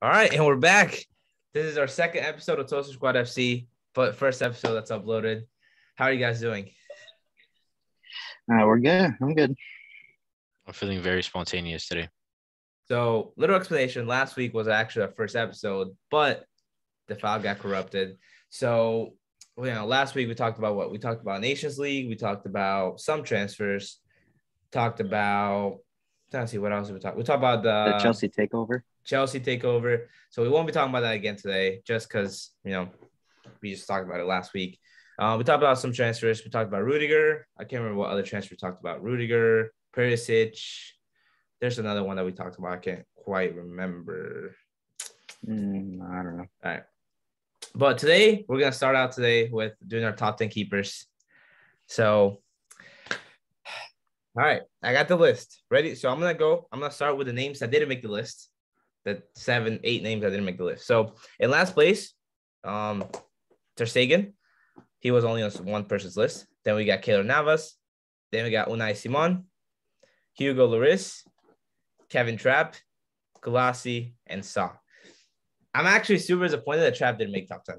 All right, and we're back. This is our second episode of Squad F.C., but first episode that's uploaded. How are you guys doing? We're good. I'm good. I'm feeling very spontaneous today. So, little explanation. Last week was actually our first episode, but the file got corrupted. So, last week we talked about what? We talked about Nations League. We talked about some transfers. Talked about, let's see, what else did we talk? We talked about The Chelsea takeover. So we won't be talking about that again today, just because we just talked about it last week. We talked about some transfers. We talked about Rudiger. I can't remember what other transfer we talked about. Rudiger, Perisic. There's another one that we talked about. I can't quite remember. I don't know. All right. But today, we're going to start out today with doing our top 10 keepers. So, all right. I got the list ready. So I'm going to start with the names that didn't make the list. The 7, 8 names that didn't make the list. So in last place, Ter Stegen. He was only on one person's list. Then we got Keylor Navas. Then we got Unai Simon, Hugo Lloris, Kevin Trapp, Galassi, and Sa. I'm actually super disappointed that Trapp didn't make top 10.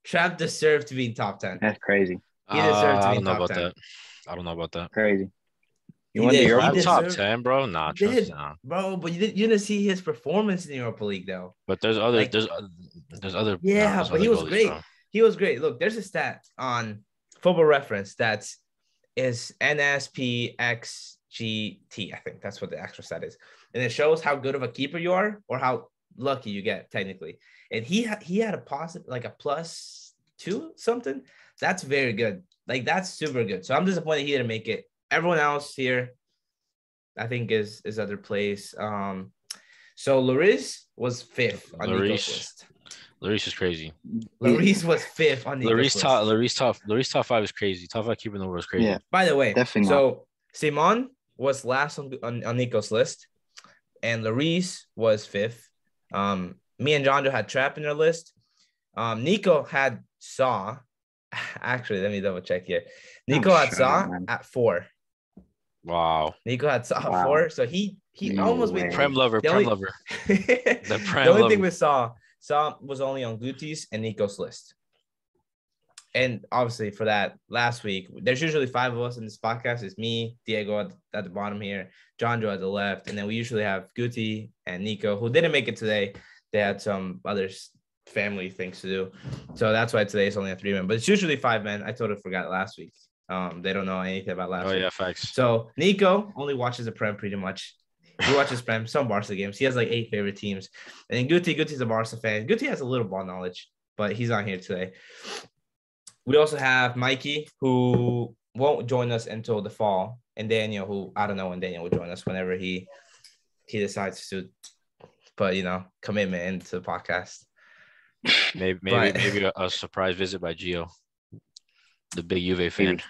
Trapp deserved to be in top 10. That's crazy. He deserved to be I in don't know top about 10. that. I don't know about that. Crazy. You He won the did. Europa He League? Top deserved- 10, bro. Nah, Did, nah. bro, but you didn't see his performance in the Europa League, though. But there's other, Like- there's other. Yeah, there's but other he was goalies, great. bro. He was great. Look, there's a stat on Football Reference that's NSPXGT. I think that's what the actual stat is. And it shows how good of a keeper you are or how lucky you get, technically. And he had a positive, like a +2 something. That's very good. Like, that's super good. So I'm disappointed he didn't make it. Everyone else here, I think, is other place. So Lloris was 5th on Nico's Lloris. list. Lloris is crazy. Lloris was 5th on Nico's list. Lloris top 5 is crazy. Top 5 keeper in the world is crazy. Yeah, By the way, definitely. so Simon was last on Nico's list, and Lloris was 5th. Me and Jonjo had Trapp in our list. Nico had Saw. Actually, let me double check here. Nico had Saw at 4. Wow. Nico had Saw at Wow. 4, so he No almost way. made Prem lover. The only- The Prem the only lover. thing with Saw was only on Guti's and Nico's list. And obviously for that last week, there's usually 5 of us in this podcast. It's me, Diego at the bottom here, Jonjo at the left, and then we usually have Guti and Nico, who didn't make it today. They had some other family things to do. So that's why today it's only a 3-man, but it's usually 5 men. I totally forgot last week. They don't know anything about last week. Yeah, facts. So Nico only watches the Prem pretty much. He watches Prem, some Barca games. He has like 8 favorite teams. And then Guti's a Barca fan. Guti has a little ball knowledge, but he's not here today. We also have Mikey, who won't join us until the fall, and Daniel, who I don't know when Daniel will join us whenever he decides to put commitment into the podcast. Maybe a surprise visit by Gio, the big Juve fan.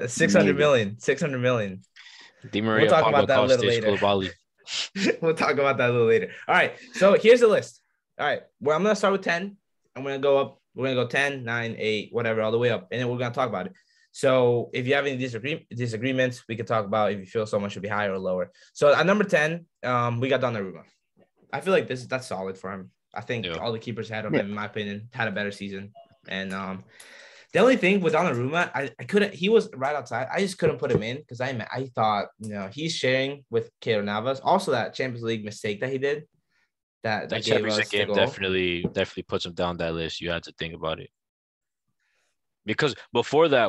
600 million. Di Maria, talk about that a little Costas, later. Koulibaly. We'll talk about that a little later. All right. So here's the list. All right. Well, I'm going to start with 10. I'm going to go up. We're going to go 10, 9, 8, whatever, all the way up. And then we're going to talk about it. So if you have any disagreements, we can talk about if you feel someone should be higher or lower. So at number 10, we got Donnarumma. I feel like that's solid for him. I think all the keepers had him, in my opinion, had a better season. And the only thing with Donnarumma, I couldn't. He was right outside. I just couldn't put him in because I thought he's sharing with Keylor Navas. Also, that Champions League mistake that he did, that gave Champions us League the game goal. definitely puts him down that list. You had to think about it because before that,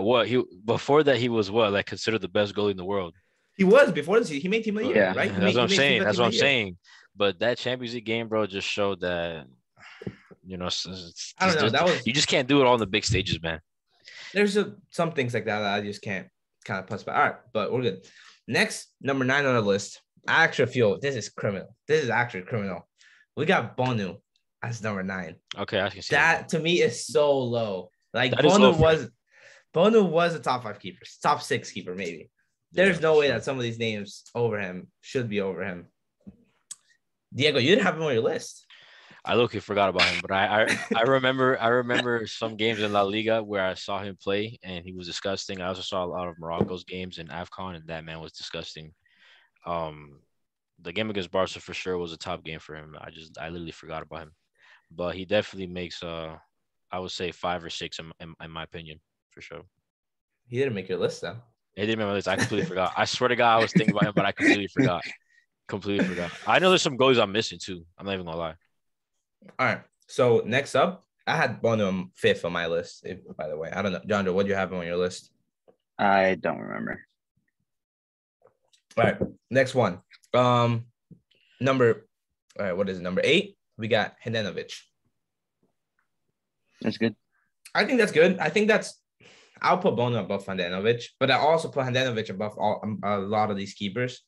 he was like considered the best goalie in the world. He was before this. He made Team of the Year, right? That's what I'm saying. That's what I'm saying. But that Champions League game, bro, just showed that I don't know. That was you just can't do it all on the big stages, man. There's some things like that I just can't kind of pass by. All right, but we're good. Next, number 9 on the list. I actually feel this is criminal. This is actually criminal. We got Bonu as number 9. Okay, I can see that. To me is so low. Like Bonu was a top 5 keeper, top 6 keeper maybe. There's no way that some of these names over him should be over him. Diego, you didn't have him on your list. I low-key forgot about him, but I remember some games in La Liga where I saw him play and he was disgusting. I also saw a lot of Morocco's games in AFCON and that man was disgusting. The game against Barca for sure was a top game for him. I literally forgot about him, but he definitely makes I would say 5 or 6 in my opinion for sure. He didn't make your list though. He didn't remember this. I completely forgot. I swear to God, I was thinking about him, but I completely forgot. Completely forgot. I know there's some goals I'm missing too. I'm not even gonna lie. All right. So next up, I had Bono 5th on my list. By the way, I don't know, John, what do you have on your list? I don't remember. All right. Next one. Number. All right. What is it? Number 8. We got Handanovic. That's good. I think that's good. I think that's. I'll put Bono above Handanovic, but I also put Handanovic above a lot of these keepers.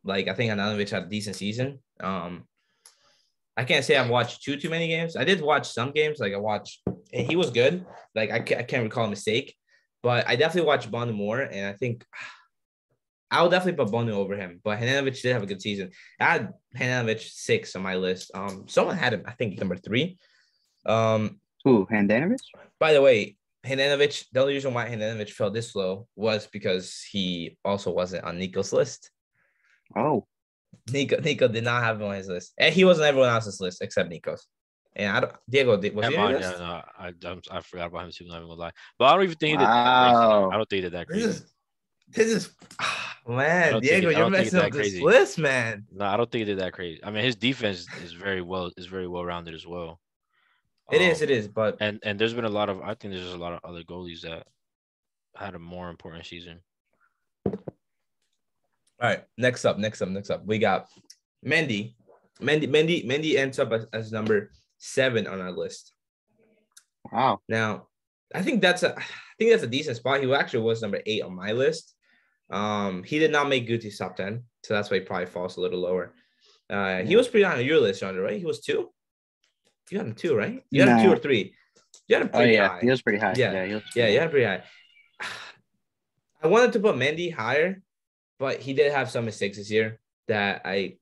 Like I think Handanovic had a decent season. I can't say I've watched too many games. I did watch some games. Like I watched, and he was good. Like I can't recall a mistake, but I definitely watched Bono more, and I think I will definitely put Bono over him. But Handanovic did have a good season. I had Handanovic 6 on my list. Someone had him, I think, number 3. Who, Handanovic? By the way, Handanovic, the only reason why Handanovic fell this low was because he also wasn't on Nico's list. Oh. Nico did not have him on his list. And he wasn't everyone else's list except Nico's. And Diego, was he on your list? No, I forgot about him too. Not even gonna lie, but I don't even think he did that crazy. Wow. I don't think he did that crazy. This is man, Diego, you're messing up this list, man. No, I don't think he did that crazy. I mean, his defense is very well rounded as well. It is, but and there's been I think there's a lot of other goalies that had a more important season. All right, next up, we got Mendy. Mendy ends up as number 7 on our list. Wow. Now, I think that's a decent spot. He actually was number 8 on my list. He did not make Guti's top 10, so that's why he probably falls a little lower. He was pretty high on your list, John, right? He was 2. You had him 2, right? You had him 2 or 3. You had him pretty high. He was pretty high. Yeah, you had him pretty high. I wanted to put Mendy higher, but he did have some mistakes this year that I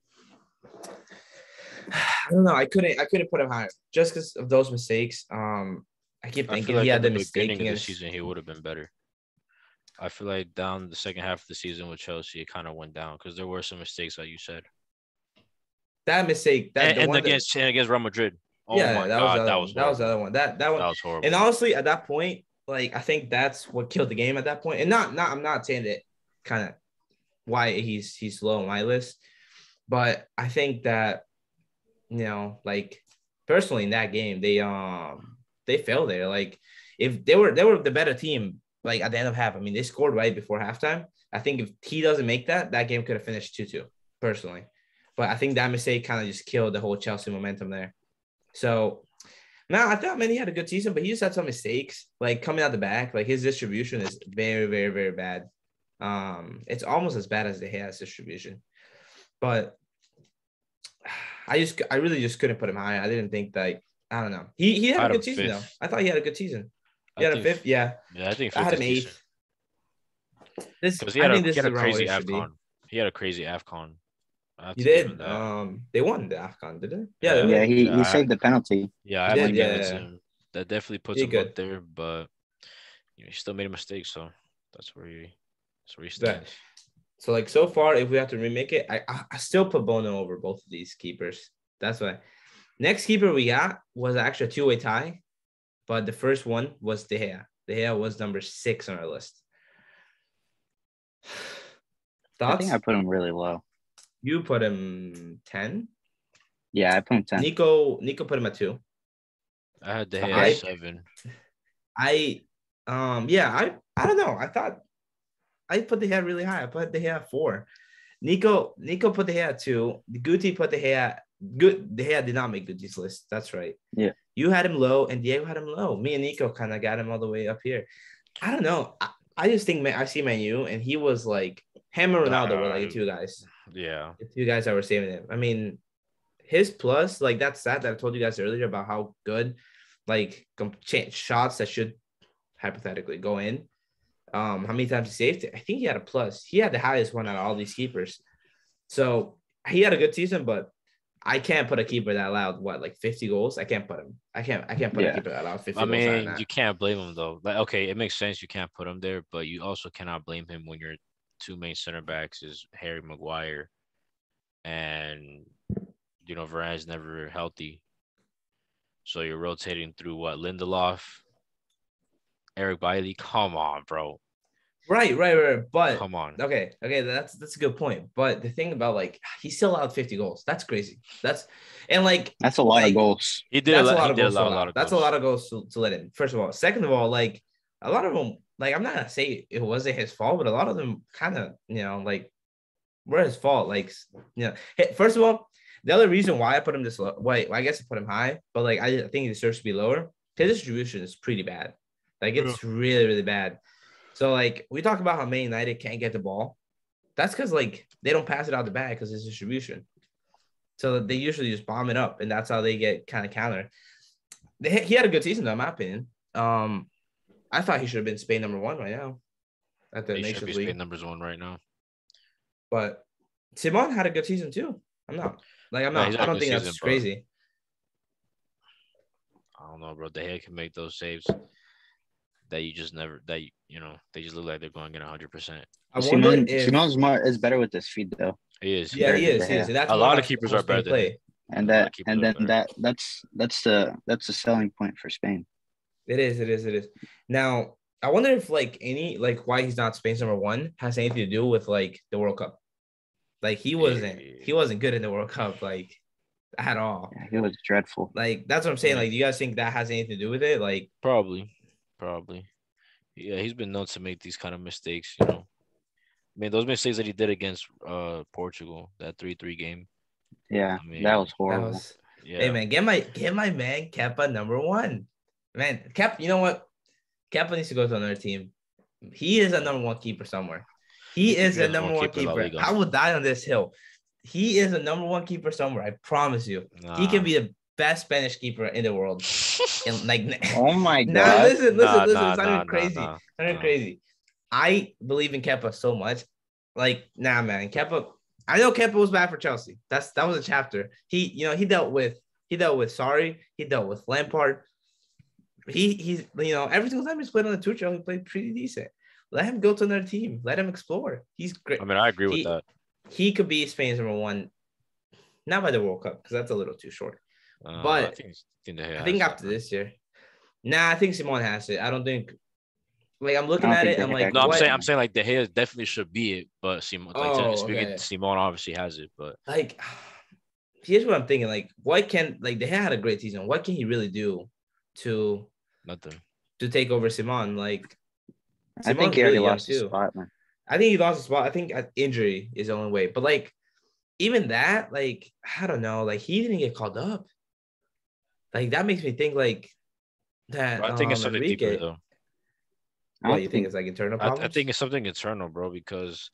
don't know. I couldn't put him higher just because of those mistakes. I keep thinking he had the mistake in the season. He would have been better. I feel like down the second half of the season with Chelsea, it kind of went down because there were some mistakes, like you said. That mistake, against Real Madrid. Oh my God, that was the other one. That one was horrible. And honestly, at that point, like I think that's what killed the game at that point. And I'm not saying that kind of why he's low on my list, but I think that like personally in that game they failed there. Like if they were the better team, like at the end of half, I mean they scored right before halftime. I think if he doesn't make that game could have finished 2-2 personally, but I think that mistake kind of just killed the whole Chelsea momentum there. So now I thought he had a good season, but he just had some mistakes like coming out the back. Like his distribution is very, very, very bad. It's almost as bad as De Gea's distribution, but I really just couldn't put him high. I didn't think that. I don't know. He had a good season though. I thought he had a good season. He had a 5th. Yeah. Yeah, I think I had him 8th. Because he had a crazy AFCON. He had a crazy AFCON. He did. They won the AFCON, did they? Yeah. Yeah. He saved the penalty. Yeah, I like him. That definitely puts him up there, but he still made a mistake. So that's where he stands. Right. So like so far, if we have to remake it, I still put Bono over both of these keepers. That's why. Next keeper we got was actually a 2-way tie, but the first one was De Gea. De Gea was number 6 on our list. Thoughts? I think I put him really low. You put him 10? Yeah, I put him 10. Nico put him at 2. I had De Gea at 7. I don't know. I thought I put De Gea really high. I put De Gea at 4. Nico put De Gea at 2. Guti put De Gea. De Gea did not make Guti's list. That's right. Yeah. You had him low, and Diego had him low. Me and Nico kind of got him all the way up here. I don't know. I just think I see Manu, and he was like him and Ronaldo were like the 2 guys. Yeah. The 2 guys that were saving him. I mean, his plus, like that stat that I told you guys earlier about how good, like shots that should hypothetically go in. How many times he saved it? I think he had a plus. He had the highest one out of all these keepers. So he had a good season, but I can't put a keeper that allowed like 50 goals. I can't put him. I can't put a keeper that allowed 50 goals. I mean, you can't blame him though. Like, okay, it makes sense you can't put him there, but you also cannot blame him when your 2 main center backs is Harry Maguire and Varane's never healthy. So you're rotating through what? Lindelof, Eric Bailey. Come on, bro. Right. But Come on. Okay, that's a good point. But the thing about like he still allowed 50 goals. That's crazy. That's a lot of goals. He did that's a lot of goals. A lot of goals. That's a lot of goals to let in. First of all. Second of all, like a lot of them, like I'm not gonna say it wasn't his fault, but a lot of them kind of, like were his fault. Like, first of all, the other reason why I put him this low, I guess I put him high, but like I think he deserves to be lower. His distribution is pretty bad. Like it's really, really bad. So like we talk about how Man United can't get the ball. That's because like they don't pass it out the bag because it's distribution. So they usually just bomb it up, and that's how they get kind of counter. He had a good season, though, in my opinion. I thought he should have been Spain #1 right now at the Nations League. Spain #1 right now. But Simon had a good season too. I don't think that's crazy. I don't know, bro. De Gea can make those saves that you just never. They just look like they're going in 100%. Simon is better with his feet, though. He is. Yeah, he is. That's a lot of keepers are better than him. And that's the selling point for Spain. It is. Now, I wonder if like why he's not Spain's #1 has anything to do with like the World Cup. Like he wasn't good in the World Cup like at all. Yeah, he was dreadful. Like that's what I'm saying. Like, do you guys think that has anything to do with it? Like probably. Yeah, he's been known to make these kind of mistakes. I mean, those mistakes that he did against Portugal, that 3-3 game. Yeah, that was horrible. Yeah. Hey man, get my man Kepa #1. Man, you know what? Kepa needs to go to another team. He is a #1 keeper somewhere. He is a #1 keeper. I will die on this hill. He is a #1 keeper somewhere. I promise you. He can be the best Spanish keeper in the world. And like, oh my god! Now listen. It's not even crazy. Not even crazy. I believe in Kepa so much. Like, man, Kepa. I know Kepa was bad for Chelsea. That was a chapter. He dealt with Sarri. He dealt with Lampard. He's every single time he's played on the Tuchel, he played pretty decent. Let him go to another team. Let him explore. He's great. I mean, I agree with that. He could be Spain's #1, not by the World Cup because that's a little too short. But I think after this year, I think Simon has it. I don't think. Like I'm looking at it, I'm like, no, I'm saying like De Gea definitely should be it, but Simon, Simon obviously has it. But like, here's what I'm thinking: like, what can De Gea had a great season? What can he really do to nothing to take over Simon? Like, I think he already lost his spot, man. I think he lost his spot. I think injury is the only way. But like, even that, like, I don't know. Like, he didn't get called up. Like that makes me think like that. I think it's something deeper though. What you think is like internal problems? I think it's something internal, bro. Because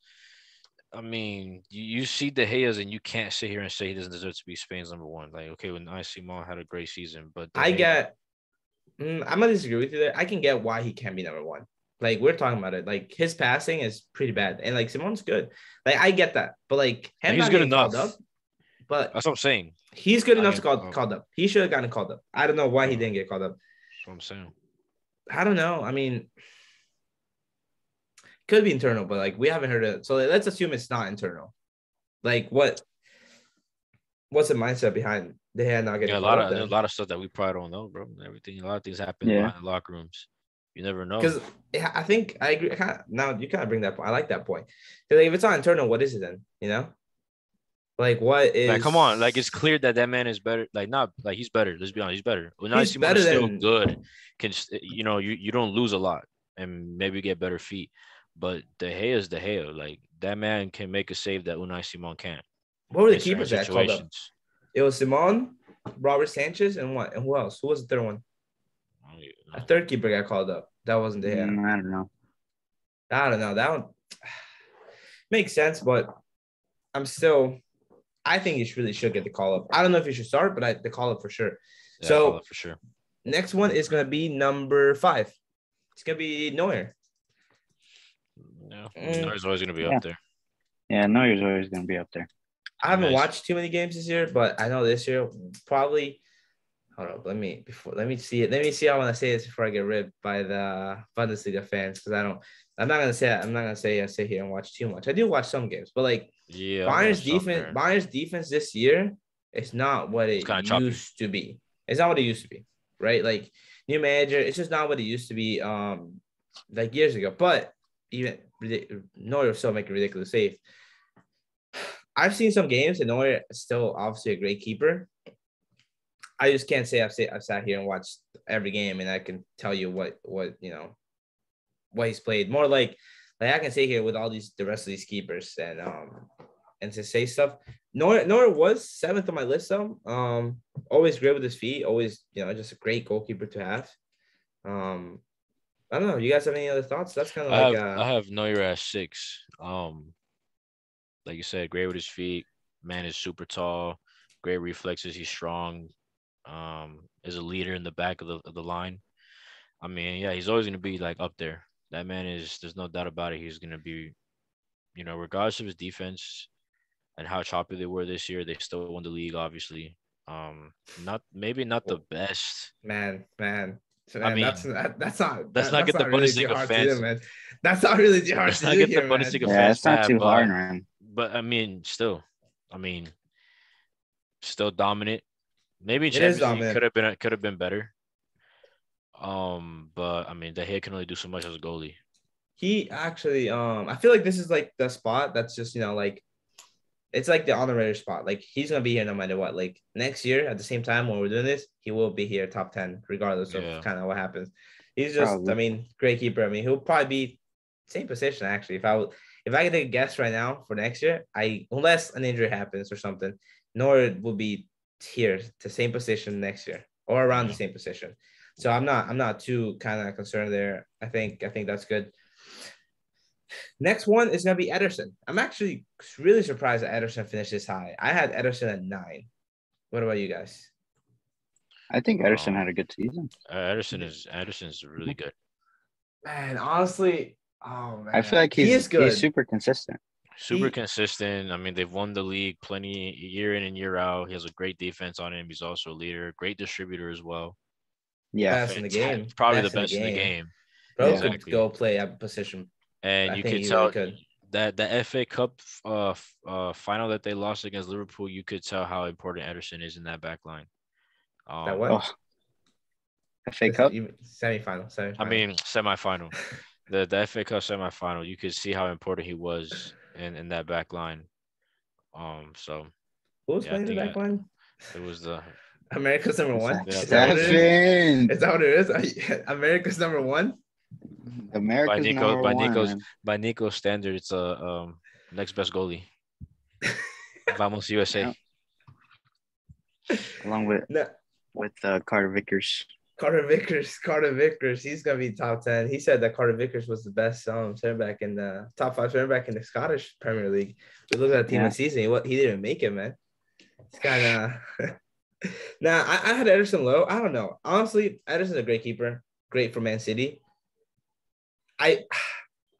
I mean, you see De Gea's and you can't sit here and say he doesn't deserve to be Spain's #1. Like, okay, when Simon had a great season, but I'm gonna disagree with you there. I can get why he can't be #1. Like we're talking about it. Like his passing is pretty bad, and like Simon's good. Like I get that, but like he's good enough. But that's what I'm saying. He's good enough to called up. He should have gotten called up. I don't know why he didn't get called up. That's what I'm saying. I don't know. I mean, could be internal, but like we haven't heard it. So let's assume it's not internal. Like what's the mindset behind the hand not getting a lot of stuff that we probably don't know, bro. Everything, a lot of things happen behind the locker rooms. You never know. Because I think I agree. Now you kind of bring that point. I like that point. Like if it's not internal, what is it then? Like what is? Like come on, like it's clear that man is better. Like not like he's better. Let's be honest, he's better. He's better still good. Can you don't lose a lot and maybe get better feet. But De Gea is De Gea. Like that man can make a save that Unai Simon can't. What were the keepers that called up? It was Simon, Robert Sanchez, and what? And who else? Who was the third one? A third keeper got called up. That wasn't De Gea. I don't know. That one makes sense, but I think he really should get the call up. I don't know if he should start, but the call up for sure. Yeah, so for sure. Next one is gonna be #5. It's gonna be Neuer. No, Neuer's always gonna be up there. Yeah, Neuer's always gonna be up there. I haven't watched too many games this year, but I know this year probably hold up. Let me see it. Let me see how I want to say this before I get ripped by the Bundesliga fans because I'm not gonna say that. I'm not gonna say I sit here and watch too much. I do watch some games, but like Yeah, Bayern's defense this year is not what it kind of choppy. used to be. It's not what it used to be, right? Like new manager, it's just not what it used to be. Like years ago. But even Neuer still making ridiculous save. I've seen some games and Neuer is still obviously a great keeper. I just can't say I've sat here and watched every game and I can tell you what he's played. More like I can sit here with all the rest of these keepers and to say stuff. Neuer was 7th on my list though. Always great with his feet. Always just a great goalkeeper to have. I don't know. You guys have any other thoughts? That's kind of like I have Neuer at 6. Like you said, great with his feet. Man is super tall. Great reflexes. He's strong. Is a leader in the back of the line. I mean, yeah, he's always gonna be like up there. That man is. There's no doubt about it. He's gonna be, regardless of his defense and how choppy they were this year, they still won the league. Obviously, not the best. Man. I mean, that's not get the really too Bundesliga hard fans. to do, man. That's not really too hard Let's to not do get here, the man. Bundesliga Yeah, fans it's not mad, too hard, man. But I mean, still dominant. Maybe in It is Champions League dominant. could have been better. But I mean, De Gea can only do so much as a goalie. He actually, I feel like this is like the spot that's just like it's like the honorary spot. Like he's gonna be here no matter what. Like next year at the same time when we're doing this, he will be here top 10 regardless of kind of what happens. He's just, Probably. I mean, great keeper. I mean, he'll probably be same position actually. If I could take a guess right now for next year, unless an injury happens or something, Nor will be here to same position next year or around the same position. So I'm not too kind of concerned there. I think that's good. Next one is gonna be Ederson. I'm actually really surprised that Ederson finished this high. I had Ederson at 9. What about you guys? I think Ederson had a good season. Ederson's really good. Man, honestly, oh man, I feel like he is good. He's super consistent. Consistent. I mean, they've won the league plenty year in and year out. He has a great defense on him. He's also a leader, great distributor as well. Yeah, best in the game. Probably the best in the game. Bro could go play at position. And you could tell that the FA Cup final that they lost against Liverpool, you could tell how important Ederson is in that back line. That what? FA Cup? Semi-final. I mean, semi-final. the FA Cup semi-final, you could see how important he was in that back line. So who was playing the back line? It was the America's number 1. Is that what it is? America's number 1? America's number 1. By Nico's standard, it's a next best goalie. Vamos USA. Yeah. Along with Carter Vickers. Carter Vickers, he's gonna be top 10. He said that Carter Vickers was the best center back in the top 5 center back in the Scottish Premier League. We look at the team this season. He didn't even make it, man. It's kind of. Nah, I had Ederson low. I don't know. Honestly, Ederson's a great keeper. Great for Man City. I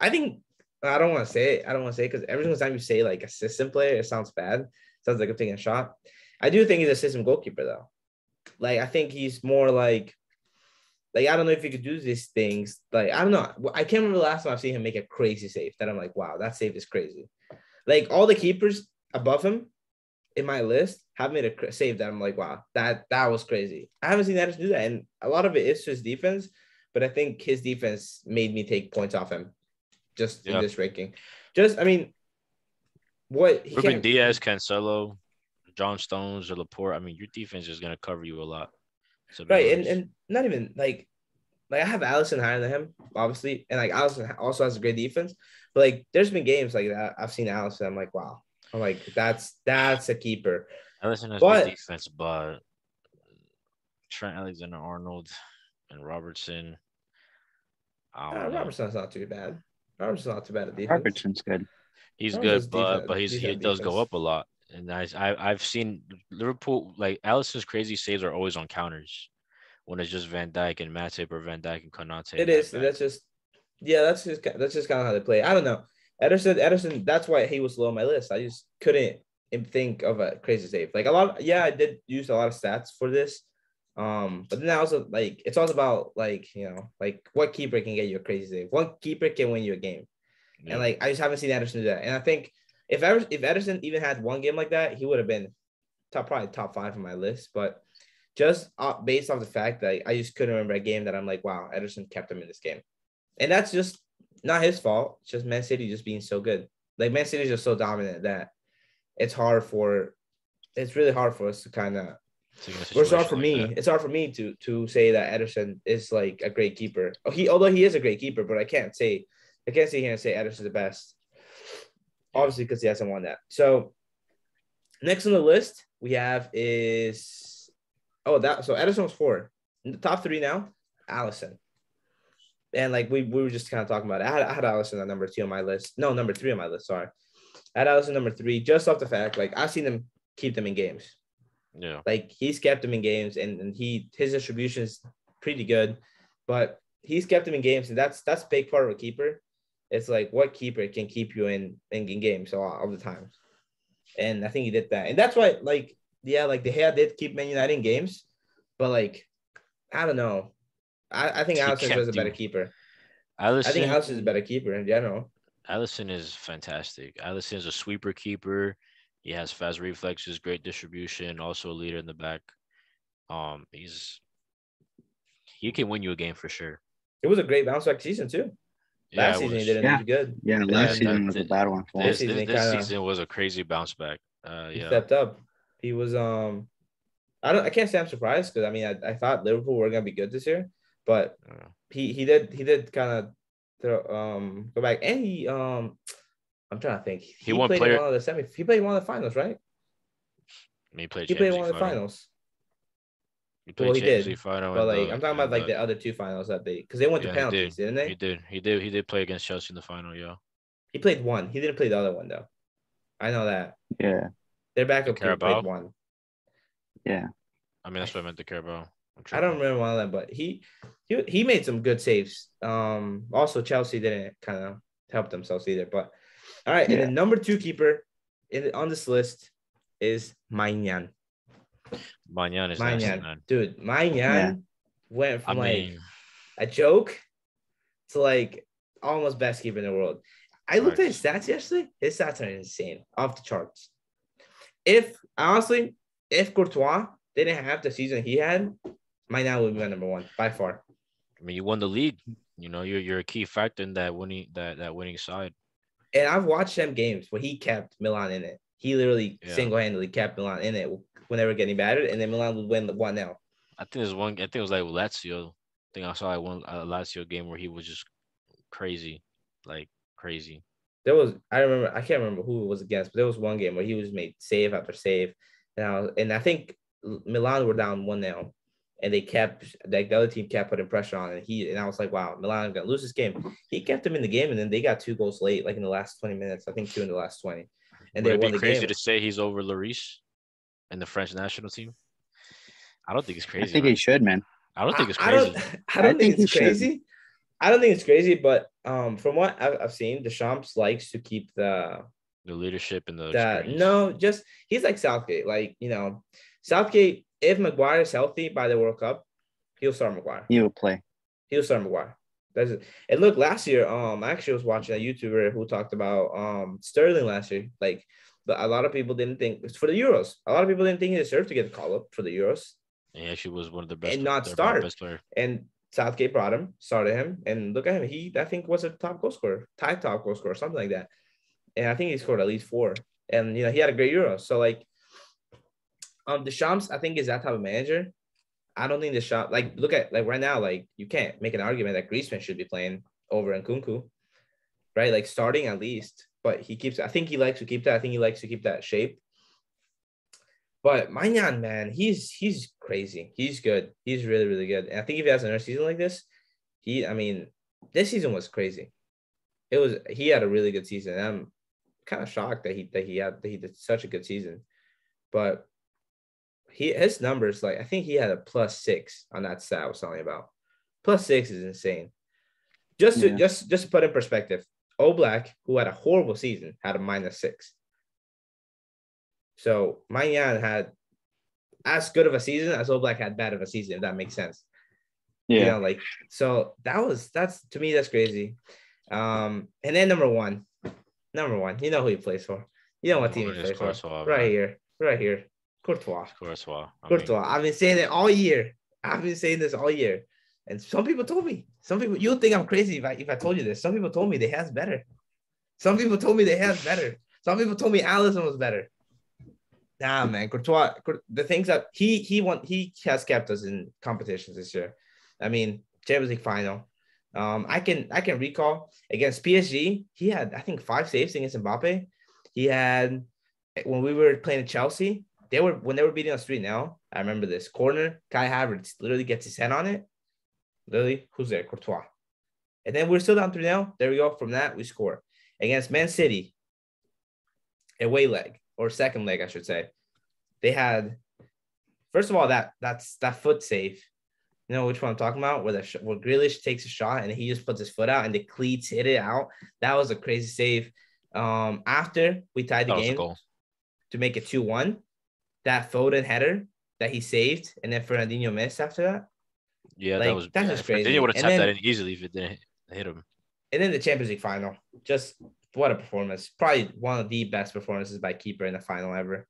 think I don't want to say it because every single time you say like assistant player, it sounds bad. It sounds like I'm taking a shot. I do think he's a system goalkeeper though. Like I think he's more like I don't know if he could do these things. Like I don't know. I can't remember the last time I've seen him make a crazy save that I'm like, wow, that save is crazy. Like all the keepers above him in my list have made a save that I'm like, wow, that was crazy. I haven't seen Ederson do that, and a lot of it is his defense. But I think his defense made me take points off him just in this ranking. I mean, what he Ruben Diaz, Cancelo, John Stones, or Laporte. I mean, your defense is going to cover you a lot. Right, and not even like I have Alisson higher than him, obviously, and like Alisson also has a great defense. But like, there's been games like that I've seen Alisson. I'm like, wow. I'm like, that's a keeper. Alisson has good defense, but Trent Alexander-Arnold and Robertson. Robertson's not too bad. Robertson's not too bad at defense. Robertson's good. He's good, but he does go up a lot. And I've seen Liverpool, like Alisson's crazy saves are always on counters when it's just Van Dijk and Matip or Van Dijk and Konate. It is. That's just kind of how they play. I don't know. Ederson, that's why he was low on my list. I just couldn't think of a crazy save. Like I did use a lot of stats for this. But then also like it's also about like like what keeper can get you a crazy save. One keeper can win you a game, and like I just haven't seen Ederson do that. And I think if Ederson even had one game like that, he would have been probably top 5 on my list. But just based off the fact that I just couldn't remember a game that I'm like, wow, Ederson kept him in this game, and that's just not his fault. It's just Man City just being so good. Like Man City is just so dominant that it's really hard for us to kind of. It's hard for me. It's hard for me to say that Ederson is like a great keeper. Although he is a great keeper, but I can't sit here and say Ederson's the best. Obviously, because he hasn't won that. So next on the list we have is so Ederson was 4. In the top 3 now, Alisson. And like we were just kind of talking about it. I had Alisson at number 2 on my list. No, number 3 on my list. Sorry, I had Alisson number 3 just off the fact like I've seen him keep them in games. Yeah, like he's kept him in games, and his distribution is pretty good, but he's kept him in games, and that's a big part of a keeper. It's like what keeper can keep you in games all the time, and I think he did that, and that's why like De Gea did keep Man United in games, but like I don't know, I think Alisson is a better keeper. I think Alisson is a better keeper in general. Alisson is fantastic. Alisson is a sweeper keeper. He has fast reflexes, great distribution, also a leader in the back. He can win you a game for sure. It was a great bounce back season too. Last season he didn't do good. Yeah, last season was a bad one for him. This season was a crazy bounce back. He stepped up. He was I can't say I'm surprised because I mean I thought Liverpool were gonna be good this year, but he did kind of go back, and he I'm trying to think. He played in one of the semis. He played one of the finals, right? He played one of the finals. He did. Final, but like I'm talking about like the other 2 finals that because they went to penalties, didn't they? He did play against Chelsea in the final, yeah. He played one. He didn't play the other one though. I know that. Yeah. Their backup played one. Yeah. I mean that's what I meant to Carabao. I don't remember one of them, but he made some good saves. Also Chelsea didn't kind of help themselves either, but. All right, and then number 2 keeper on this list is Maignan. Maignan is nasty, man. Dude, Maignan went from a joke to like almost best keeper in the world. I looked at his stats yesterday. His stats are insane, off the charts. If Courtois didn't have the season he had, Maignan would be my number 1 by far. I mean, you won the league. You know, you're a key factor in that winning side. And I've watched them games where he kept Milan in it. He literally single-handedly kept Milan in it when they were getting battered, and then Milan would win the 1-0. I think it was like Lazio. I think I saw one Lazio game where he was just crazy, like crazy. I can't remember who it was against, but there was one game where he was made save after save, and I think Milan were down 1-0. And they kept the other team kept putting pressure on, and I was like, wow, Milan is gonna lose this game. He kept them in the game, and then they got 2 goals late, like in the last 20 minutes. I think 2 in the last 20. And Would it be crazy to say he's over Lloris in the French national team? I don't think it's crazy. I think he should, man. I don't think it's crazy. I don't think it's crazy. I don't think it's crazy, but from what I've seen, Deschamps likes to keep the leadership and he's like Southgate. Like, Southgate, if Maguire is healthy by the World Cup, he'll start Maguire. He'll play. He'll start Maguire. That's it. And look, last year, I actually was watching a YouTuber who talked about Sterling last year. Like, but a lot of people didn't think it's for the Euros. A lot of people didn't think he deserved to get the call up for the Euros. He actually was one of the best and not start. And Southgate brought him, started him, and look at him. He, I think, was a top goal scorer, tied top goal scorer, something like that. And I think he scored at least 4. And he had a great Euro. So like, Deschamps, I think, is that type of manager. I don't think Deschamps, look at right now, you can't make an argument that Griezmann should be playing over Nkunku, right? Like starting at least, but I think he likes to keep that. I think he likes to keep that shape. But Maignan, man, he's crazy. He's good. He's really, really good. And I think if he has another season like this, this season was crazy. He had a really good season. And I'm kind of shocked that he did such a good season. But his numbers, I think he had a +6 on that stat I was telling you about. +6 is insane. Just to put in perspective, Oblak, who had a horrible season, had a -6. So Maignan had as good of a season as Oblak had bad of a season, if that makes sense. Yeah. You know, like, so that's to me, that's crazy. And then number one, you know who he plays for. You know what team he plays for. Right here. Courtois. I've been saying it all year. And some people told me, you'll think I'm crazy if I told you this. Some people told me they has better. Some people told me Some people told me Alisson was better. Nah, man, Courtois. The things that he has kept us in competitions this year. I mean, Champions League final. I can recall against PSG, he had, I think, 5 saves against Mbappe. He had, when we were playing Chelsea, when they were beating us 3-0. I remember this corner. Kai Havertz literally gets his head on it. Literally, who's there? Courtois. And then we're still down 3-0. There we go. From that, we score against Man City. Away leg, or second leg, I should say. They had, first of all, that's that foot save. You know which one I'm talking about? Where Grealish takes a shot and he just puts his foot out and the cleats hit it out. That was a crazy save. After we tied the game to make it 2-1, that Foden header that he saved and then Fernandinho missed after that. Yeah, like, that's just crazy. Fernandinho would have tapped that in easily if it didn't hit him. And then the Champions League final, just what a performance! Probably one of the best performances by keeper in the final ever.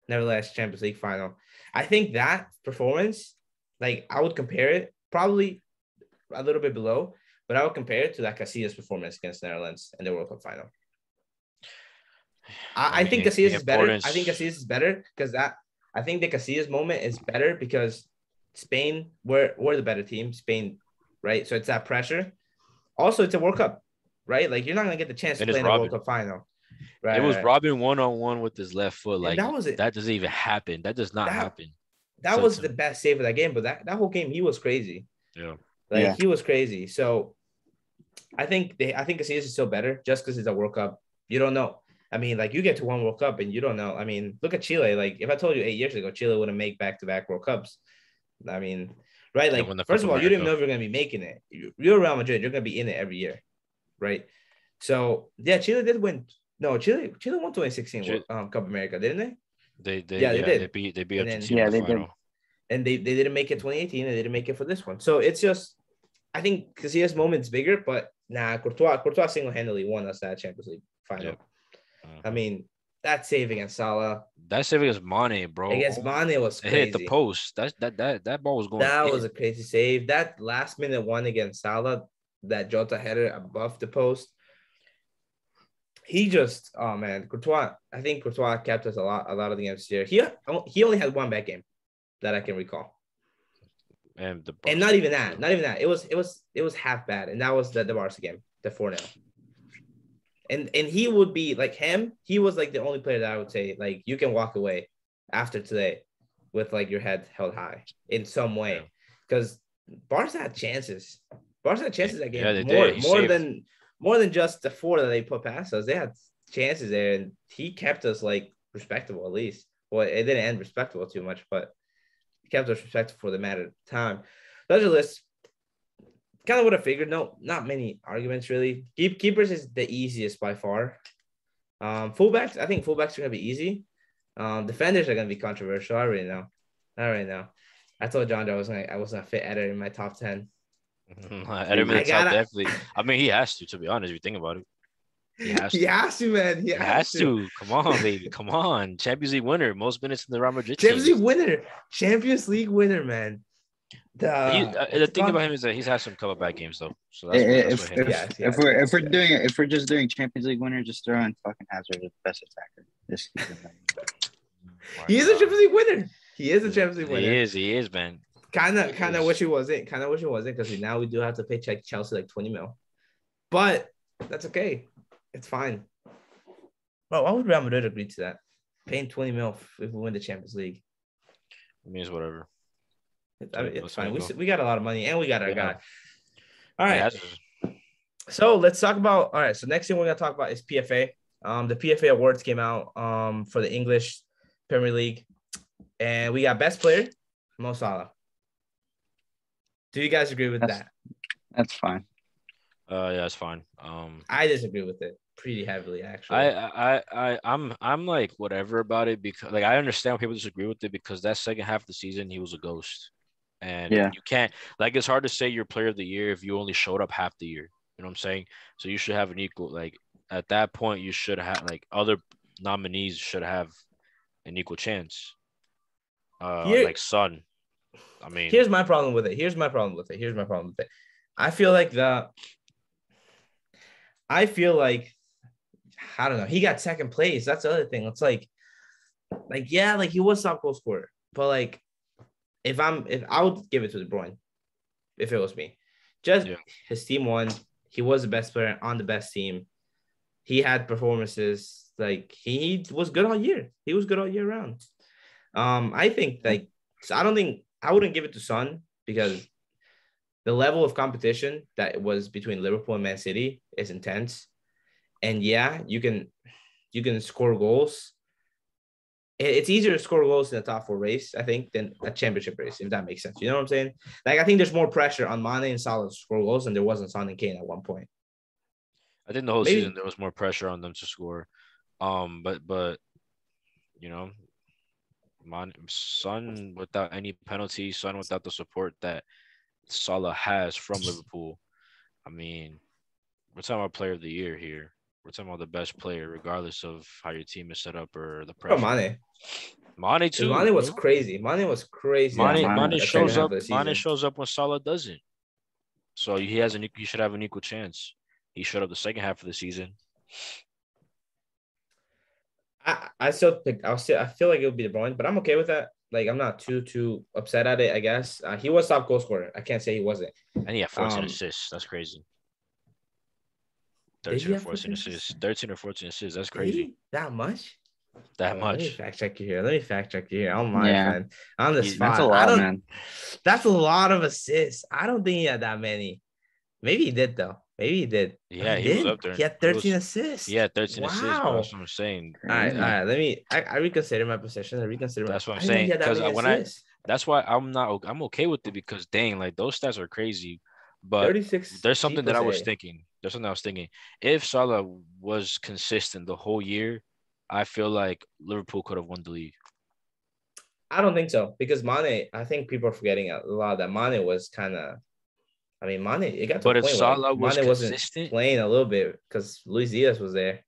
Nevertheless, Champions League final. I think that performance, like, I would compare it probably a little bit below, but I would compare it to that Casillas performance against Netherlands in the World Cup final. I think Casillas is better. I think Casillas is better because I think the Casillas moment is better because Spain, we're the better team. Spain, right? So it's that pressure. Also, it's a World Cup, right? Like, you're not gonna get the chance to play in the World Cup final. Right, it was Robin 1-on-1 with his left foot. Like, that was it. That doesn't even happen. That does not happen. That was the best save of that game. But that whole game, he was crazy. Yeah. He was crazy. So I think Casillas is still better just because it's a World Cup. You don't know. I mean, like, you get to one World Cup and you don't know. I mean, look at Chile. Like, if I told you 8 years ago Chile wouldn't make back-to-back World Cups, I mean, right? Like, first of all, you didn't know if you're going to be making it. You're Real Madrid. You're going to be in it every year, right? So, yeah, Chile did win. No, Chile won 2016 Cup America, didn't they? They did. They beat Argentina in the final. And they didn't make it 2018, and they didn't make it for this one. So it's just, I think Casillas' moment's bigger, but Courtois single-handedly won us that Champions League final. Yep. I mean, that save against Salah. That save against Mane, bro. Against Mane was crazy. It hit the post. That ball was going. That was a crazy save. That last-minute one against Salah, that Jota header above the post. He just, oh man, Courtois. I think Courtois kept us a lot of the games here. He only had one bad game that I can recall, and not even that. It was half bad, and that was the Barca game, the 4-0. And he would be like him. He was like the only player that I would say, like, you can walk away after today with, like, your head held high in some way, because Barca had chances. That game more than just the 4 that they put past us. They had chances there, and he kept us, like, respectable at least. Well, it didn't end respectable too much, but he kept us respectable for the matter of time. Pleasure list. Kind of what I figured. No, not many arguments really. Keepers is the easiest by far. Fullbacks, I think fullbacks are gonna be easy. Defenders are gonna be controversial. I already know. I told John I was gonna fit Eder in my top 10. Ederman definitely. I mean, he has to be honest. If you think about it, he has to, man. He has to. Come on, baby. Come on. Champions League winner. Most minutes in the Real Madrid. Champions League winner, man. The thing about him is that he's had some comeback games though. So if we're just doing Champions League winner, just throw in fucking Hazard as best attacker. He is a Champions League winner. He is, man. Kind of wish he wasn't. Because now we do have to pay Chelsea like 20 mil. But that's okay. It's fine. Bro, why would Real Madrid agree to that? Paying 20 mil if we win the Champions League. It means whatever. It's fine. We got a lot of money, and we got our guy. All right. So let's talk about. All right. So next thing we're gonna talk about is PFA. The PFA awards came out for the English Premier League, and we got best player, Mo Salah. Do you guys agree with that? That's fine. Yeah, it's fine. I disagree with it. pretty heavily, actually. I'm like whatever about it because like I understand when people disagree with it because that second half of the season he was a ghost, and Yeah. you can't like it's hard to say you're player of the year if you only showed up half the year. You know what I'm saying? So you should have an equal like at that point you should have like other nominees should have an equal chance. Here, Like Son. I mean, here's my problem with it. Here's my problem with it. I feel like I feel like I don't know. He got second place. That's the other thing. It's like yeah, like he was top goal scorer, but like if I would give it to De Bruyne if it was me. Just yeah. his team won. He was the best player on the best team. He had performances like he was good all year. He was good all year round. I think like so I wouldn't give it to Son because the level of competition that was between Liverpool and Man City is intense. And yeah, you can score goals. It's easier to score goals in a top four race, I think, than a championship race, if that makes sense. You know what I'm saying? Like, I think there's more pressure on Mane and Salah to score goals than there was on Son and Kane at one point. I think the whole Maybe season there was more pressure on them to score. But you know, Son without any penalties, Son without the support that Salah has from Liverpool. I mean, we're talking about player of the year here. We're talking about the best player, regardless of how your team is set up or the oh, pressure. Mane. Mane Because too. Mane was Bro. crazy. Mane was crazy Yeah, Mane that second shows half up. of the Mane season. shows up when Salah doesn't. So he should have an equal chance. He showed up the second half of the season. I still think I feel like it would be De Bruyne, but I'm okay with that. Like I'm not too upset at it. I guess he was top goal scorer. I can't say he wasn't. And he had 14 Um, assists. That's crazy. did 13 he or have 14 14 assists. assists? 13 or 14 assists. That's Did crazy. he that much? That Hold on, let me much. fact check you here. I'm my Yeah. friend on the He That's a spot. I lot, don't. man. That's a lot of assists. I don't think he had that many. Maybe he did though. Maybe he did. Oh, yeah, he he was did. up there. He had He 13 was assists. he had 13 assists, bro. That's Wow. what I'm saying. All right, all Crazy. right. I reconsider my position. I reconsider my. That's what I'm I didn't know he saying. had that Because many when I assists. that's why I'm okay with it because dang, like those stats are crazy. But 36 there's G something that plus I was A. thinking. There's something I was thinking. If Salah was consistent the whole year, I feel like Liverpool could have won the league. I don't think so because Mane. I think people are forgetting a lot that Mane was kind of. I mean, Mane. It got to But a if point where Salah was Mane wasn't consistent, playing a little bit because Luis Diaz was there.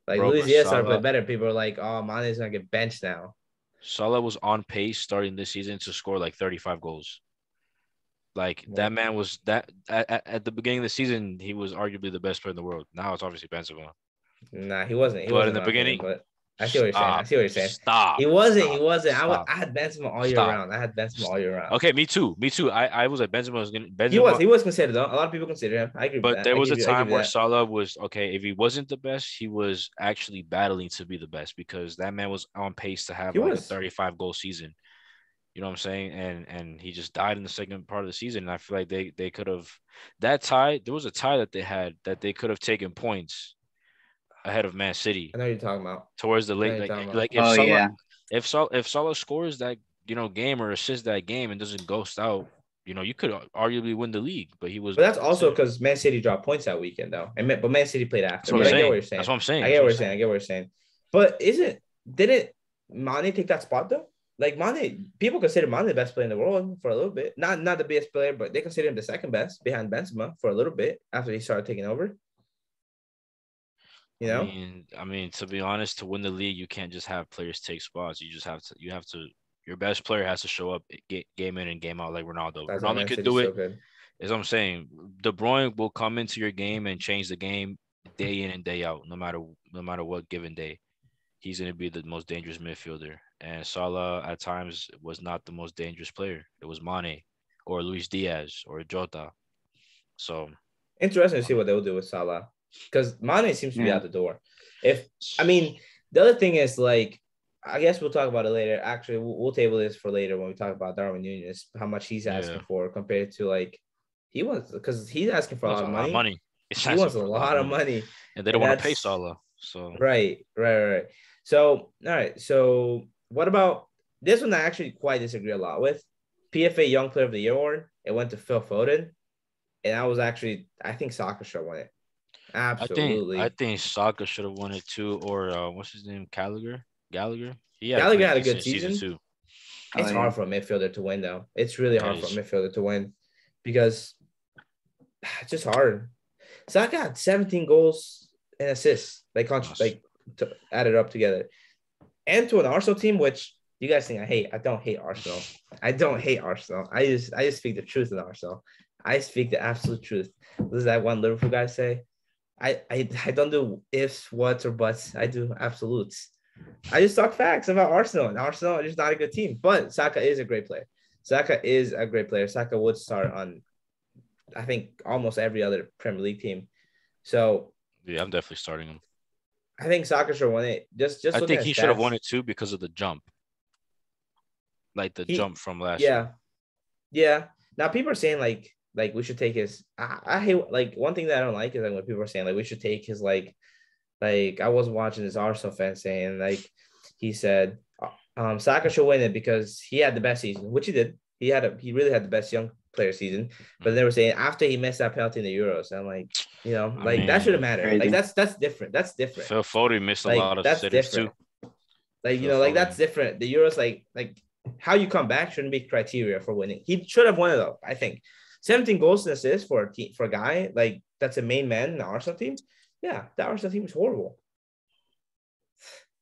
Like bro, Luis but Diaz started to play better. People are like, "Oh, Mane's gonna get benched now." Salah was on pace starting this season to score like 35 goals. Like that Well, man was that at the beginning of the season, he was arguably the best player in the world. Now it's obviously Benzema. nah, he wasn't. He But in wasn't the in my opinion. beginning, But I see what you're saying. I stop, see what you're saying. stop, He wasn't. He stop, wasn't. stop, I had Benzema all year stop. round. I had Benzema all year round. Okay, me too. Me too. I was like Benzema was gonna He was. Benzema, He was considered though. A lot of people consider him. I agree with but that. there was a I give time you where that. Salah was okay. If he wasn't the best, he was actually battling to be the best because that man was on pace to have He like a was. 35 goal season. You know what I'm saying? And he just died in the second part of the season. And I feel like they could have that tie. There was a tie that they had that they could have taken points ahead of Man City I know you're talking about. towards the I know late. you're talking about. Like Oh yeah. if Salah scores that game or assists that game and doesn't ghost out, you could arguably win the league. But he was But that's also considered. because Man City dropped points that weekend though, but Man City played That's after. what But I'm I get what saying. you're saying. That's what I'm saying. I That's get what what I'm you're saying. I saying. get what you're saying. But didn't Mane take that spot though? Like Mane, people consider Mane the best player in the world for a little bit. Not the best player, but they consider him the second best behind Benzema for a little bit after he started taking over. You know? To be honest, to win the league, you can't just have players take spots. You have to. Your best player has to show up game in and game out like Ronaldo. That's why Ronaldo Man could City's do so it. good. As I'm saying, De Bruyne will come into your game and change the game day in and day out, no matter what given day. He's going to be the most dangerous midfielder. And Salah at times was not the most dangerous player. It was Mane or Luis Diaz or Jota. So Interesting to see what they'll do with Salah. Because Mane seems to be Yeah. out the door. The other thing is like, I guess we'll talk about it later. Actually, we'll table this for later when we talk about Darwin Nunez, how much he's asking for compared to like because he's asking for a that's lot a of lot of money. money. It's He asking wants a for a lot lot of of money. money. And they don't And want to pay that's Salah. So right. So, all right. So, what about this one? I actually quite disagree a lot with. PFA Young Player of the Year award. It went to Phil Foden, and I think Soccer Show won it. Absolutely. I think Saka should have won it too, or what's his name, Gallagher. He had a Gallagher pretty had a good decent season season. too. It's hard for a midfielder to win, though. It's really hard for a midfielder to win because it's just hard. Saka had 17 goals and assists, to add it up together, and to an Arsenal team, which you guys think I hate. I don't hate Arsenal. I don't hate Arsenal. I just speak the truth in Arsenal. I speak the absolute truth. What does that one Liverpool guy say? I don't do ifs, whats, or buts. I do absolutes. I just talk facts about Arsenal, and Arsenal is just not a good team. But Saka is a great player. Saka is a great player. Saka would start on, I think, almost every other Premier League team. So yeah, I'm definitely starting him. I think Saka should win it. Just I think he should have won stats. it too because of the jump, like the jump from last Yeah, year. yeah. Now people are saying like we should take his. I hate like one thing that I don't like is like when people are saying like we should take his like I was watching this Arsenal fan saying like he said Saka should win it because he had the best season, which he did. He really had the best young player season. But they were saying after he missed that penalty in the Euros, and like that shouldn't matter. Crazy. Like that's different. That's different. Phil Foden missed a lot of that's sitters different. too. Like that's different. The Euros like how you come back shouldn't be criteria for winning. He should have won it though. I think 17 goals and assists for a guy like that's a main man in the Arsenal team. Yeah, the Arsenal team is horrible.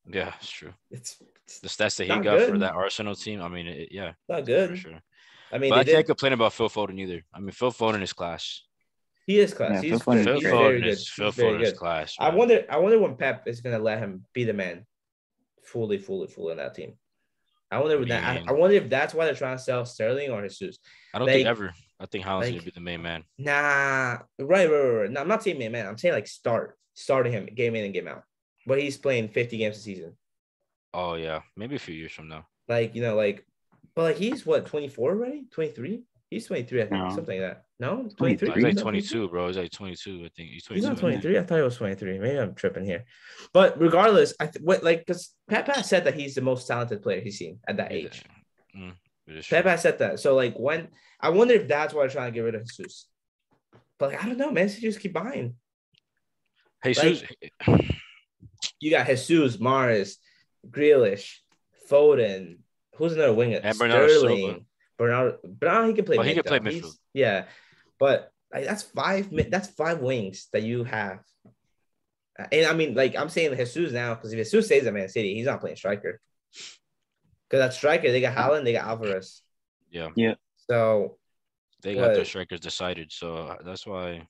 Yeah, it's true. It's the stats that he got good for that Arsenal team. I mean, not good for sure. I mean, but I can't complain about Phil Foden either. I mean, Phil Foden is class. He is class. Yeah, Phil Foden is class. Man. I wonder when Pep is gonna let him be the man, fully in that team. I wonder if that's why they're trying to sell Sterling or Jesus. I don't think ever. I think Haaland's gonna be the main man. Nah, right. No, I'm not saying main man. I'm saying like starting him game in and game out. But he's playing 50 games a season. Oh yeah, maybe a few years from now. But he's what 24 already? 23? He's 23, I think, something like that. No, 23. He's like 22, bro. He's like 22, I think. He's not 23. I thought he was 23. Maybe I'm tripping here. But regardless, because Pepe said that he's the most talented player he's seen at that age. Pepe said that. So I wonder if that's why they're trying to get rid of Jesus. But I don't know, man. Just keep buying. Jesus. You got Jesus, Mahrez, Grealish, Foden. Who's another winger? And Sterling. Bernardo, he can play. He can play midfield. Yeah, but that's five wings that you have. And I mean, I'm saying Jesus now because if Jesus stays at Man City, he's not playing striker. Because at striker, they got Haaland, they got Alvarez. Yeah. So they got their strikers decided. So that's why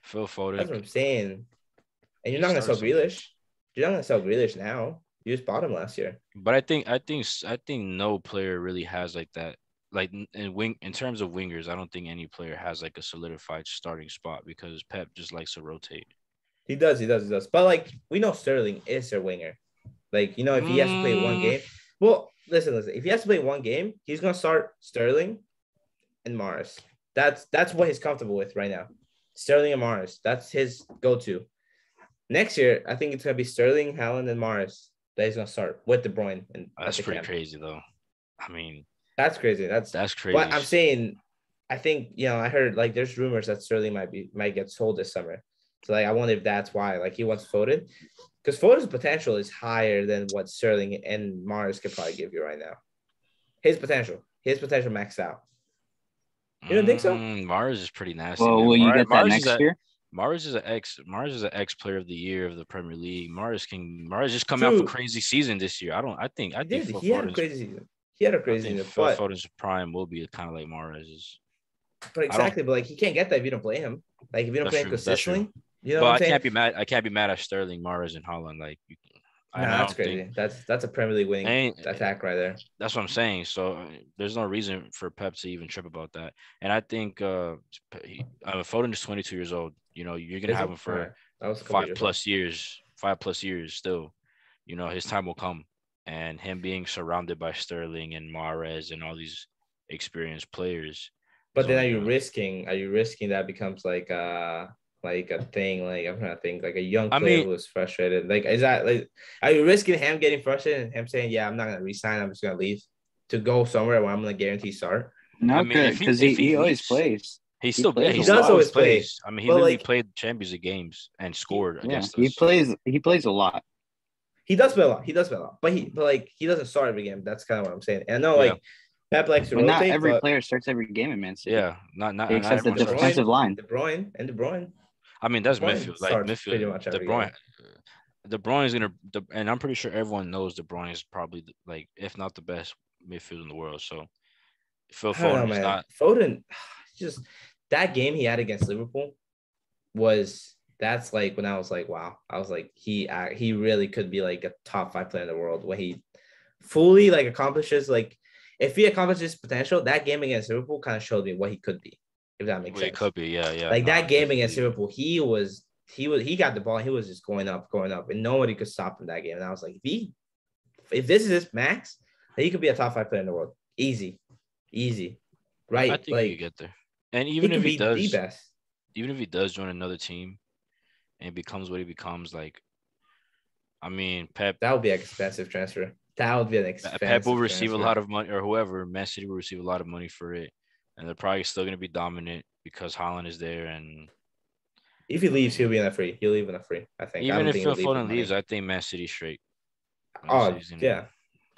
Phil Foden. That's what I'm saying. And you're not gonna sell Grealish. You're not gonna sell Grealish now. You just bought him last year. But I think no player really has like that. Like in terms of wingers, I don't think any player has like a solidified starting spot because Pep just likes to rotate. He does. But we know Sterling is their winger. If he has to play one game, well, listen. If he has to play one game, he's gonna start Sterling and Mahrez. That's what he's comfortable with right now. Sterling and Mahrez. That's his go-to. Next year, I think it's gonna be Sterling, Haaland, and Mahrez that he's gonna start with De Bruyne. And that's pretty crazy, though. I mean, that's crazy. That's crazy. But I'm saying, I think I heard there's rumors that Sterling might get sold this summer. So I wonder if that's why he wants Foden, because Foden's potential is higher than what Sterling and Mahrez could probably give you right now. His potential maxed out. You don't think so? Mahrez is pretty nasty. Well, will you get that next year? Mahrez is an ex player of the year of the Premier League. Mahrez just come out for crazy season this year. I think he had a crazy season. He had a crazy season. Phil Foden's prime will be kind of like Mahrez's. But exactly, but he can't get that if you don't play him. If you don't play him consistently, I can't be mad. I can't be mad at Sterling, Mahrez, and Haaland. That's crazy. That's a Premier League winning attack right there. That's what I'm saying. So there's no reason for Pep to even trip about that. And I think Foden is 22 years old. You're gonna have him for 5+ years. 5+ years still. His time will come, and him being surrounded by Sterling and Mahrez and all these experienced players. But then, are you risking that becomes like a thing? I'm trying to think, a young player who is frustrated. Is that are you risking him getting frustrated and him saying, "Yeah, I'm not gonna resign. I'm just gonna leave to go somewhere where I'm gonna guarantee start"? No, because he always plays. He still plays he a still lot. always play. plays. I mean, he But, literally like, played Champions League games and scored Yeah, against he us. plays a lot. He does play a lot. He does play a lot. But he doesn't start every game. That's kind of what I'm saying. And I know, Yeah. like, Pep likes to I mean, not rotate, every but player starts every game in Man City. Yeah, not Except the everyone starts. defensive line. De Bruyne. I mean, that's De Bruyne midfield. Like starts pretty midfield, much De every Bruyne. game. De Bruyne is and I'm pretty sure everyone knows De Bruyne is probably like, if not the best midfield in the world. So Phil I don't know, Foden is man. not. Foden, just that game he had against Liverpool that's like when I was like, wow. I was like, he really could be like a top 5 player in the world when he fully like accomplishes, like, if he accomplishes potential. That game against Liverpool kind of showed me what he could be, if that makes Well, he sense. could be, yeah. Like, No, that game against definitely. Liverpool, he got the ball. He was just going up, and nobody could stop him that game. And I was like, if this is his max, he could be a top 5 player in the world, easy, I right? think he Like, could get there. And he could be the best. even if he does join another team and becomes what he becomes, like, I mean, That would be an expensive transfer. That would be an expensive Pep will receive transfer. a lot of money, or whoever, Man City will receive a lot of money for it, and they're probably still going to be dominant because Haaland is there. And If he leaves, he'll be in a free. He'll leave in a free, I think. I even don't if think Phil he'll leave with Foden leaves, money. I think Man City straight. Oh, yeah.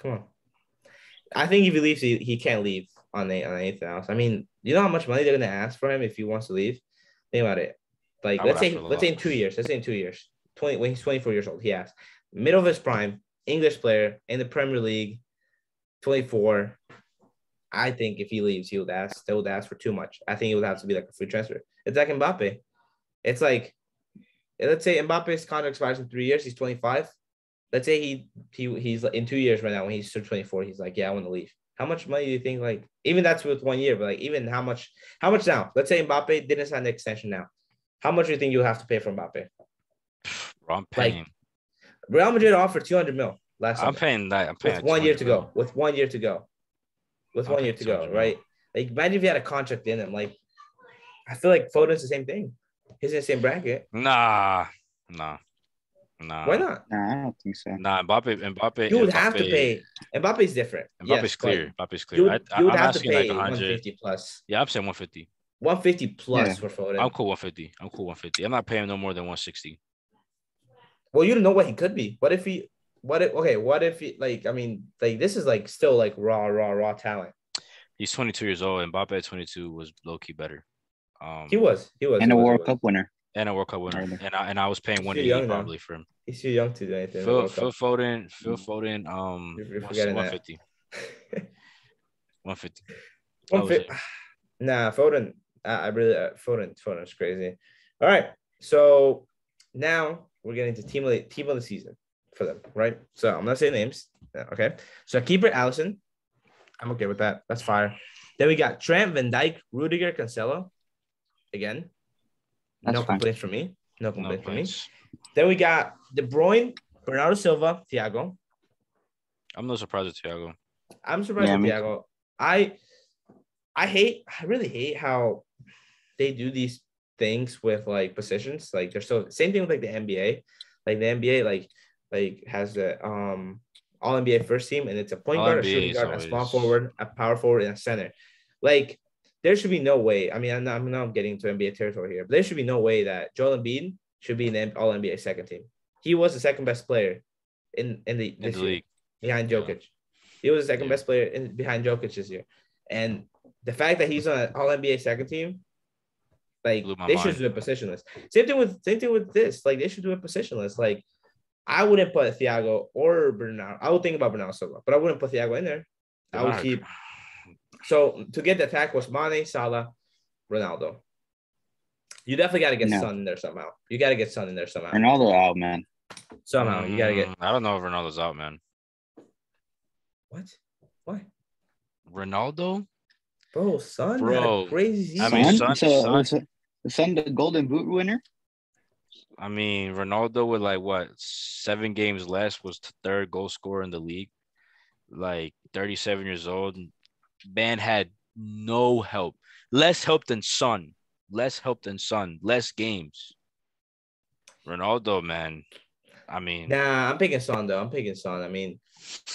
Come on. I think if he leaves, he can't leave on anything else. I mean, you know how much money they're gonna ask for him if he wants to leave? Think about it. Like, I would let's ask for a say lot. in 2 years. Let's say in 2 years. When he's 24 years old, he has middle of his prime, English player in the Premier League, 24. I think if he leaves, they would ask for too much. I think it would have to be like a free transfer. It's like Mbappe. It's like, let's say Mbappe's contract expires in 3 years. He's 25. Let's say he's in 2 years right now when he's 24. He's like, yeah, I want to leave. How much money do you think? Like, even that's with 1 year, but like, even how much now? Let's say Mbappe didn't sign the extension now. How much do you think you'll have to pay for Mbappe? Bro, I'm paying. Like, Real Madrid offered 200 mil last summer. I'm paying that. I'm paying with 1 year to 200 go. mil. With 1 year to go. With I'm 1 year paying to go, 200 mil. right? Like, imagine if he had a contract in him. Like, I feel like Foden's the same thing. He's in the same bracket. Nah. Why not? Nah, I don't think so. Nah, Mbappe. You would have to pay. Mbappe's different. Mbappe's Yes, clear. Mbappe's clear. You would I'm have to asking like pay 100. 150 plus. Yeah, I'm saying 150. 150 plus Yeah. for Foden. I'm cool 150. I'm cool 150. I'm not paying no more than 160. Well, you don't know what he could be. What if he, like, I mean, like, this is like still like raw talent. He's 22 years old, and Mbappe at 22 was low key better. He was. And a World Cup winner. And a World Cup winner. Really? And I was paying He's too 180 young now. probably for him. He's too young to do anything. Phil Foden, You're forgetting 150. that. 150. 150. Nah, Foden. I really Foden's crazy. All right, so now we're getting to team of the season for them, right? So I'm gonna say names. Okay. So keeper Allison. I'm okay with that. That's fire. Then we got Trent, Van Dijk, Rudiger, Cancelo. Again, That's no fine. complaints from me. No No complaints from me. points. Then we got De Bruyne, Bernardo Silva, Thiago. I'm no surprised with Thiago. I'm surprised Yeah, with me Thiago. I really hate how they do these things with like positions. Like, they're so same thing with like the NBA. Like the NBA like has the all NBA first team, and it's a point All guard, a NBA shooting is guard, a small always- forward, a power forward, and a center. Like, there should be no way. I mean, I'm getting into NBA territory here, but there should be no way that Joel Embiid should be in the all NBA second team. He was the second best player in the league behind Yeah. Jokic. He was the second Yeah. best player behind Jokic this year, and the fact that he's on an all NBA second team, like, Blew my they should mind. do a positionless. Same thing with this. Like, they should do a positionless. Like, I wouldn't put Thiago or Bernardo. I would think about Bernardo Silva, but I wouldn't put Thiago in there. I would keep. So to get the attack was Mane, Salah, Ronaldo. You definitely got to get Son in there somehow. You got to get Son in there somehow. Ronaldo out, man. Somehow you got to get. I don't know if Ronaldo's out, man. What? Why? Ronaldo? Bro, Son had Bro, a crazy I season. mean, Son, the Golden Boot winner. I mean, Ronaldo with like what 7 games less was the third goal scorer in the league. Like 37 years old, man had no help. Less help than Son. Less games. Ronaldo, man. I mean, Nah, I'm picking Son though. I mean,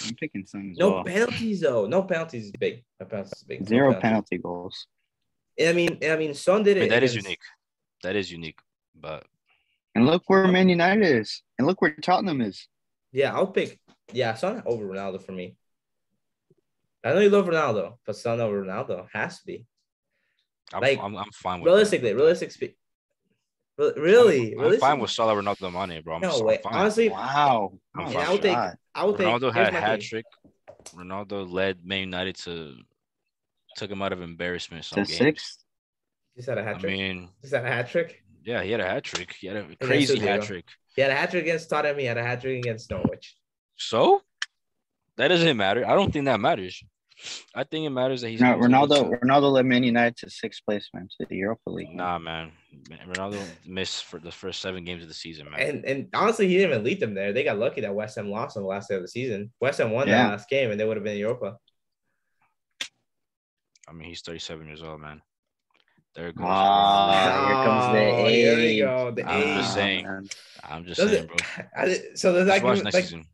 I'm picking Son as no well. penalties though. No penalties is big. No penalties is big. Zero penalty goals. I mean, Son did it. That is unique. That is unique. But and look where Man United is, and look where Tottenham is. Yeah, I'll pick. Yeah, Son over Ronaldo for me. I know you love Ronaldo, but Son over Ronaldo has to be. I'm fine with realistically. Really, I'm fine with Salah, Ronaldo, Mane, bro. No way. Honestly, wow. I would take. Ronaldo had a hat trick. Ronaldo led Man United took him out of embarrassment. Some games. 6. He's had a hat trick. I mean, is that a hat trick? Yeah, he had a hat trick. He had a crazy hat trick. He had a hat trick against Tottenham. He had a hat trick against Norwich. So that doesn't matter. I don't think that matters. I think it matters that he's Ronaldo led Man United to 6th place, man, to the Europa League. Nah, man. Ronaldo missed for the first 7 games of the season, man. And honestly, he didn't even lead them there. They got lucky that West Ham lost on the last day of the season. West Ham won that last game, and they would have been in Europa. I mean, he's 37 years old, man. There it goes. Here comes the age. Here we go. The I'm just saying. I'm just saying, bro. So does that watch next season?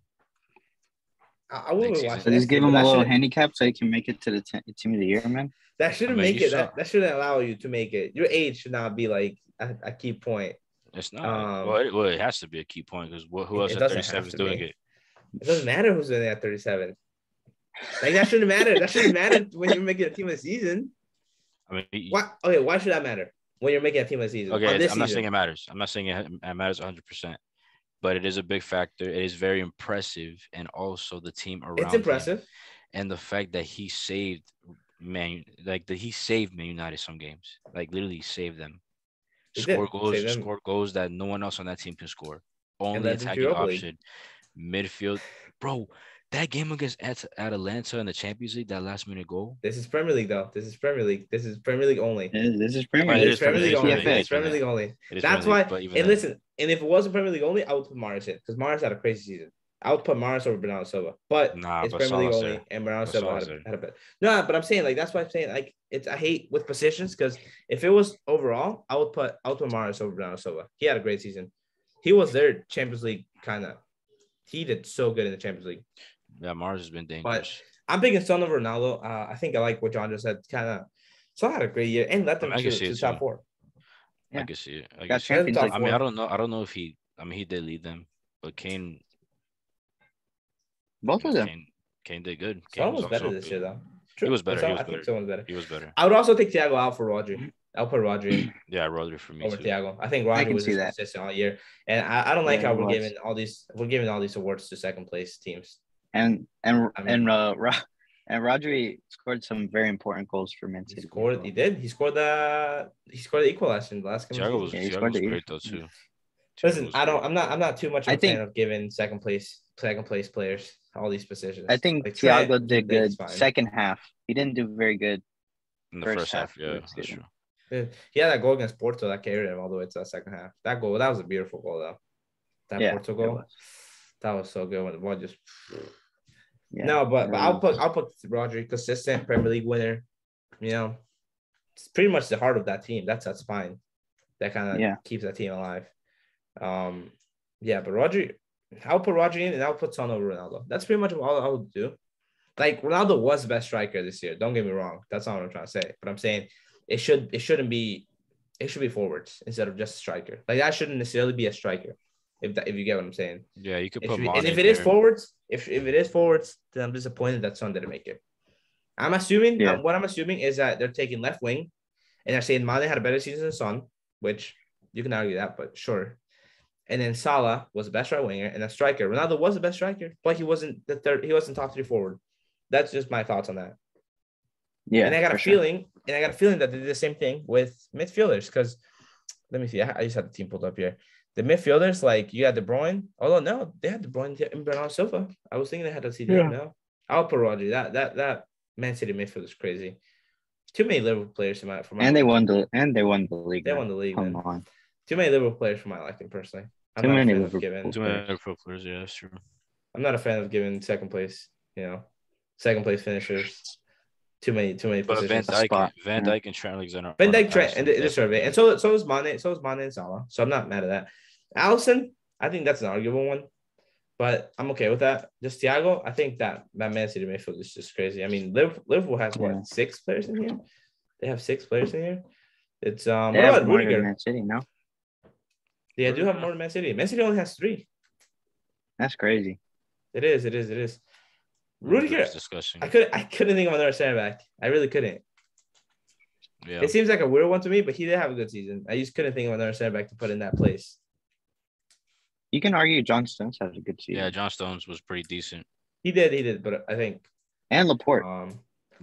I will watch. So just give him a little handicap so he can make it to the team of the year, man. That shouldn't make it. That shouldn't allow you to make it. Your age should not be like a key point. It's not. Well, it has to be a key point because who else at 37 is doing it? It doesn't matter who's doing it at 37. Like that shouldn't matter. That shouldn't matter when you're making a team of the season. I mean, why? Okay, why should that matter when you're making a team of the season? Okay, I'm not saying it matters. I'm not saying it matters 100%, but it is a big factor. It is very impressive, and also the team around. It's impressive, and the fact that he saved Man United some games, like literally saved them. Score goals that no one else on that team can score. Only attacking option, midfield, bro. That game against Atalanta in the Champions League, that last minute goal. This is Premier League, though. This is Premier League only. This is Premier League. It's Premier League only. It's Premier League only. That's why. And listen, and if it wasn't Premier League only, I would put Mahrez in because Mahrez had a crazy season. I would put Mahrez over Bernardo Silva, but it's Premier League only, and Bernardo Silva had a bit. No, but I'm saying like that's why I'm saying like I hate with positions because if it was overall, I would put Mahrez over Bernardo Silva. He had a great season. He was their Champions League kind of. He did so good in the Champions League. Yeah, Mars has been dangerous. But I'm picking Son over Ronaldo. I think I like what John just said. Son had a great year and let them to top 4. Yeah. I can see it. I mean, I don't know if he. I mean, he did lead them, but Kane. Both of them. Kane did good. Son was better this year, though. He was better. I think Son was better. He was better. I would also take Thiago out for Rodri. I'll put Rodri in. Yeah, Rodri for me over too. Thiago. I think Rodri was consistent all year, and I don't like how we're giving all these awards to second place teams. And Rodri scored some very important goals for Man City. He did. He scored the equalizer in the last game. Thiago was great though too. Listen, I'm not too much of a fan of giving second place players all these positions. I think Thiago did good second half. He didn't do very good in the first half. Yeah, that's true. He had that goal against Porto that carried him all the way to the second half. That was a beautiful goal though. Porto goal. That was so good when the ball just. Yeah, no, but I'll put Rodri, consistent Premier League winner. You know, it's pretty much the heart of that team. That's that spine that kind of keeps that team alive. But Rodri, I'll put Rodri in and I'll put Son over Ronaldo. That's pretty much all I would do. Like Ronaldo was the best striker this year. Don't get me wrong. That's not what I'm trying to say. But I'm saying it should be forwards instead of just a striker. Like that shouldn't necessarily be a striker. If you get what I'm saying. Yeah, you could put Mane. And if it is forwards, if it is forwards, then I'm disappointed that Son didn't make it. I'm assuming what I'm assuming is that they're taking left wing, and they're saying Mane had a better season than Son, which you can argue that, but sure. And then Salah was the best right winger and a striker. Ronaldo was the best striker, but he wasn't the third. He wasn't top 3 forward. That's just my thoughts on that. Yeah, and I got a feeling that they did the same thing with midfielders. Because let me see, I just had the team pulled up here. The midfielders, like you had De Bruyne. Although no, they had De Bruyne and Bernardo Silva. I was thinking they had to see that. No, I'll put Rodri. That Man City midfield is crazy. Too many Liverpool players for my. They won the league. They won the league. Come on. Too many Liverpool players for my liking, personally. Too many Liverpool players. Yeah, that's true. I'm not a fan of giving second place. Second place finishers. Too many positions. Van Dijk and Trent Alexander. Van Dijk, Trent, and the survey, and so is Mane. So is Mane and Salah. So I'm not mad at that. Alisson, I think that's an arguable one, but I'm okay with that. Just Thiago, I think that Man City midfield is just crazy. I mean, Liverpool has 6 players in here. They have 6 players in here. It's They what have about more than Rudiger? Man City, no? Yeah, I do have more than Man City. Man City only has 3. That's crazy. It is. Rudiger. Discussion. I couldn't think of another center back. I really couldn't. Yeah. It seems like a weird one to me, but he did have a good season. I just couldn't think of another center back to put in that place. You can argue John Stones has a good season. Yeah, John Stones was pretty decent. He did, but I think And Laporte.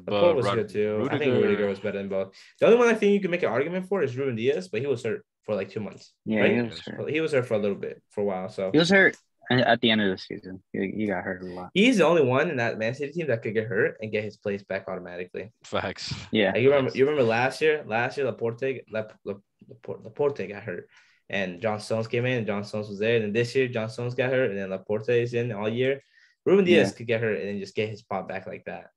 Laporte was good too. I think Rudiger was better than both. The only one I think you can make an argument for is Ruben Diaz, but he was hurt for like 2 months. Yeah, right? he was hurt. He was hurt for a little bit, for a while. So he was hurt at the end of the season. He got hurt a lot. He's the only one in that Man City team that could get hurt and get his place back automatically. Facts. Yeah. Like you remember last year Laporte got hurt. And John Stones came in, and John Stones was there. And then this year, John Stones got hurt, and then Laporte is in all year. Ruben Diaz could get hurt and then just get his spot back like that.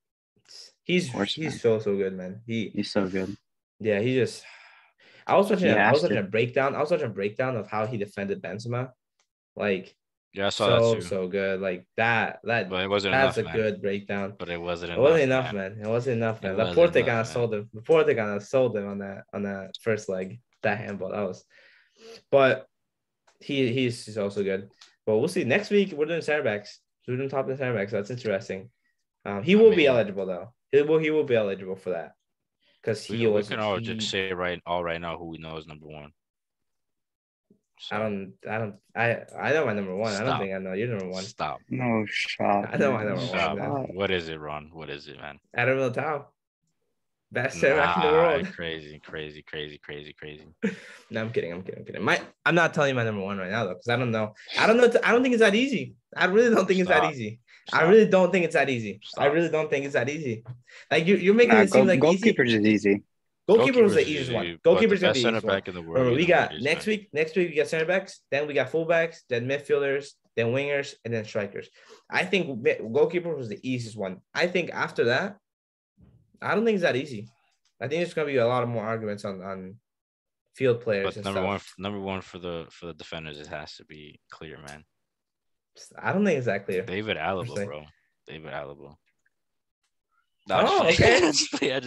He's so good, man. He's so good. Yeah, he just. I was watching a breakdown. I was watching a breakdown of how he defended Benzema. Like, yeah, I saw that too. So good. Like that. But it wasn't that's enough, a good breakdown. But it wasn't enough. It wasn't enough, man. It wasn't enough, man. Laporte kind of sold him. Laporte kind of sold him on that first leg. That handball. That was. But he's also good. But we'll see. Next week we're doing center backs. So we're doing top of the center backs. So that's interesting. He will be eligible though. He will be eligible for that. Because we can all just say right now who we know is number 1. So, I know my number 1. Stop. I don't think I know your number 1. Stop. No shot. I know my number 1. Man. What is it, Ron? What is it, man? Adam Militao. Best center back in the world. Crazy. No, I'm kidding. I'm not telling you my number 1 right now though, because I don't know. I don't think it's that easy. I really don't think it's that easy. Stop. I really don't think it's that easy. Stop. I really don't think it's that easy. Like you're making it seem like goalkeepers is easy. Goalkeeper was the easiest one. Goalkeeper's gonna be the easiest one. Back in the world. Remember, we got next week we got center backs, then we got fullbacks, then midfielders, then wingers, and then strikers. I think goalkeeper was the easiest one. I think after that, I don't think it's that easy. I think there's gonna be a lot of more arguments on field players. But number one for the defenders, it has to be clear, man. I don't think it's that clear. David Alaba, bro. David Alaba. No, okay.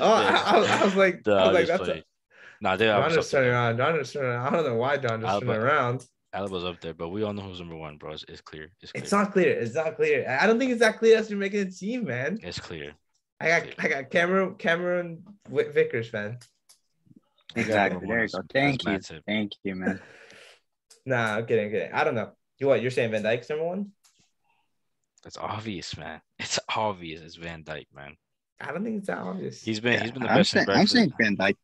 I was like, that's a. Nah, John just turning around. I don't know why John just turning around. Alaba's up there, but we all know who's number 1, bro. It's clear. It's not clear. I don't think it's that clear as you're making it seem, man. It's clear. I got Cameron Vickers, man. Exactly. There you go. Thank you, man. Nah, I'm kidding. I don't know. You're saying Van Dijk's number 1? That's obvious, man. It's obvious. It's Van Dijk, man. I don't think it's that obvious. He's been the best. I'm saying Van Dijk.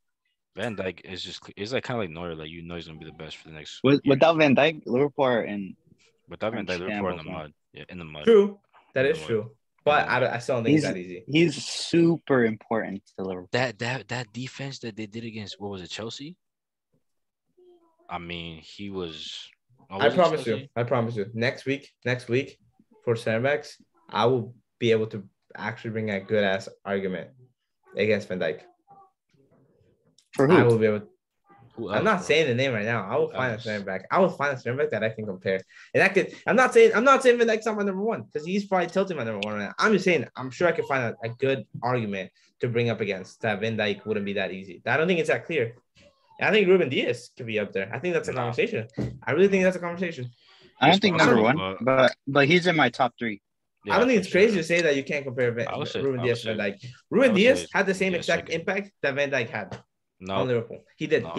Van Dijk is just. It's like kind of like Neuer. Like he's gonna be the best for the next. Without Van Dijk, Liverpool are in. Without Van Dijk, Liverpool are in the mud. Yeah, in the mud. True. That is true. But I still don't think it's that easy. He's super important to Liverpool. That defense that they did against, what was it, Chelsea? I mean, he was. I promise you. Next week for center backs, I will be able to actually bring a good ass argument against Van Dijk. For who? I will be able. I'm not saying the name right now. I will find a center back. I will find a center back that I can compare. And I could. I'm not saying Van Dijk's not my number 1 because he's probably tilting my number 1 right now. I'm just saying I'm sure I could find a good argument to bring up against that Van Dijk wouldn't be that easy. I don't think it's that clear. I think Ruben Diaz could be up there. I think that's a conversation. I really think that's a conversation. I don't think number 1, but he's in my top 3. Yeah, I don't think it's crazy to say that you can't compare Ruben Diaz to Van Dijk. Ruben Diaz had the same exact impact that Van Dijk had on Liverpool. He did. No.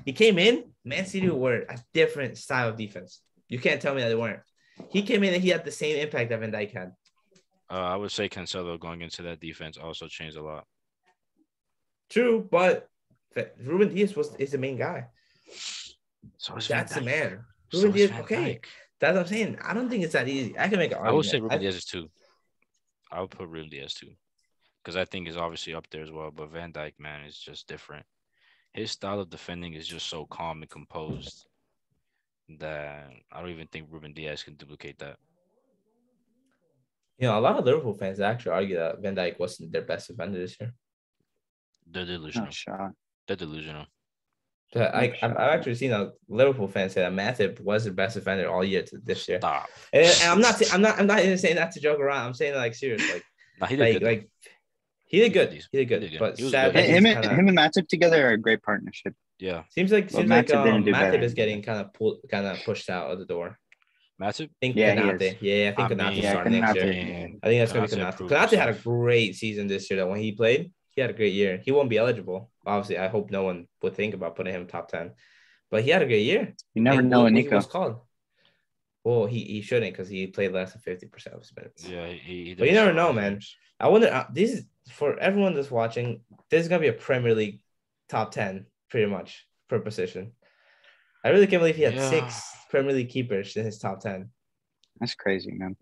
He came in. Man City were a different style of defense. You can't tell me that they weren't. He came in and he had the same impact that Van Dijk had. I would say Cancelo going into that defense also changed a lot. True, but Ruben Diaz is the main guy. So that's the man. Ruben Diaz, okay. That's what I'm saying. I don't think it's that easy. I can make an argument. I would say Ruben Diaz is 2. I would put Ruben Diaz 2 because I think he's obviously up there as well. But Van Dijk, man, is just different. His style of defending is just so calm and composed that I don't even think Ruben Diaz can duplicate that. You know, a lot of Liverpool fans actually argue that Van Dijk wasn't their best defender this year. They're delusional. They're delusional. I've actually seen a Liverpool fan say that Matip was the best defender all year this year. Stop. And I'm not even saying that to joke around. I'm saying like serious. Like, he did good. He did good. decent. He did good. But He was sad good. that Him he's and kind him of and Matip together are a great partnership. Yeah. seems like Matip didn't do better. Matip is getting kind of pushed out of the door. Matip? I think Yeah, he Konate. is. Yeah, I think I Konate mean, starting next year. man, I think that's gonna be Konate Konate. proved Konate had a himself. great season this year. That when he played, he had a great year. He won't be eligible. Obviously, I hope no one would think about putting him top 10. But he had a great year. You never And know, what he Nico. was called. Well, he shouldn't because he played less than 50% of his minutes. Yeah, he But you never know, man. I wonder. This is for everyone that's watching. This is gonna be a Premier League top 10, pretty much per position. I really can't believe he had 6 Premier League keepers in his top 10. That's crazy, man.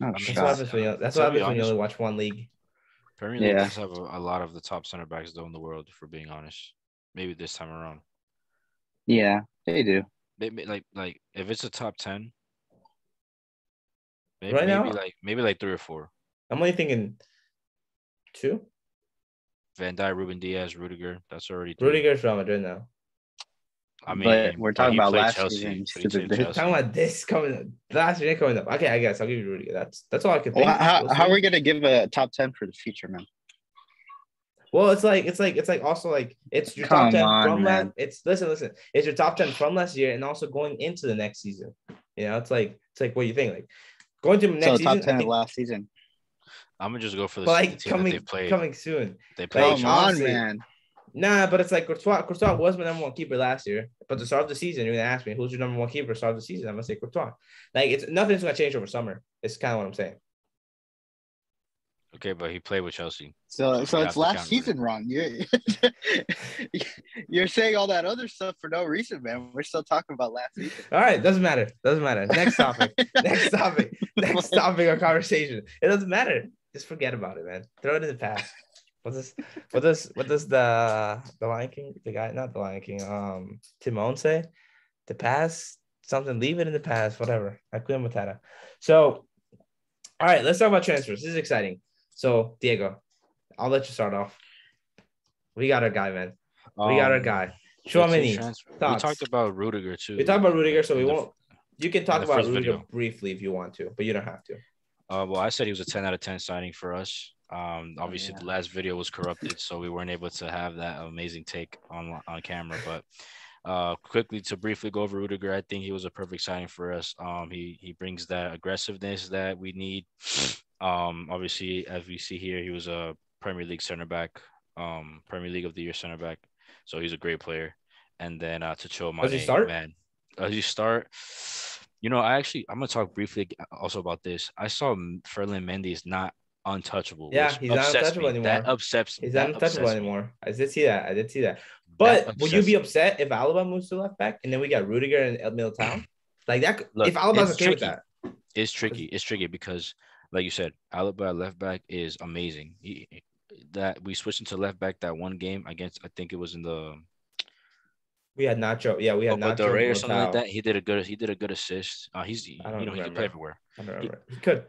Oh, That's what happens when you. That's what happens when you only watch one league. Premier League does have a lot of the top center backs though in the world. For being honest, maybe this time around. Yeah, they do. Like if it's a top 10, maybe like 3 or 4. I'm only thinking 2. Van Dijk, Ruben Diaz, Rudiger. That's already 3. Rudiger's Real Madrid now. I mean, but we're talking about last Chelsea. season. Talking about this coming up. Last year coming up. Okay, I guess I'll give you Rudiger. That's all I can think. Well, how are we gonna give a top 10 for the future, man? Well, it's like also like it's your top 10 from last. It's listen. It's your top 10 from last year and also going into the next season. You know, it's like what you think, like going to the next season. Top 10 of last season. I'm gonna just go for the team coming, that they've played. Coming soon. They played. Come on, man. Nah, but it's like Courtois was my number 1 keeper last year. But to start of the season, you're gonna ask me who's your number 1 keeper to start of the season. I'm gonna say Courtois. Like it's nothing's gonna change over summer. It's kind of what I'm saying. Okay, but he played with Chelsea. So it's last season, Ron. You're saying all that other stuff for no reason, man. We're still talking about last season. All right, doesn't matter. Next topic. Next topic of conversation. It doesn't matter. Just forget about it, man. Throw it in the past. What does the Lion King, the guy, not the Lion King, Timon say? The past, something, leave it in the past, whatever. Hakuna Matata. So, all right, let's talk about transfers. This is exciting. So, Diego, I'll let you start off. We got our guy, man. We got our guy. Tchouameni. We talked about Rudiger too. We talked about Rudiger, so we won't. You can talk about Rudiger briefly if you want to, but you don't have to. Well, I said he was a 10 out of 10 signing for us. Obviously, the last video was corrupted, so we weren't able to have that amazing take on camera. But quickly to briefly go over Rudiger, I think he was a perfect signing for us. He brings that aggressiveness that we need. Obviously, as we see here, he was a Premier League center back, Premier League of the Year center back. So he's a great player. And then Tchouameni, does he start? Man, does he start? You know, I'm gonna talk briefly also about this. I saw Ferland Mendy is not untouchable. Yeah, he's not untouchable anymore. That upsets me. He's not untouchable anymore. I did see that. But would you be upset if Alaba moves to left back and then we got Rudiger and Militao? Like that. Look, if Alaba's okay with that, it's tricky. It's tricky because, like you said, Alaba at left back is amazing. That we switched into left back that one game against. I think it was in the. We had Nacho. Yeah, we had Nacho or something like that. He did a good assist. He can play everywhere. I don't remember. He could.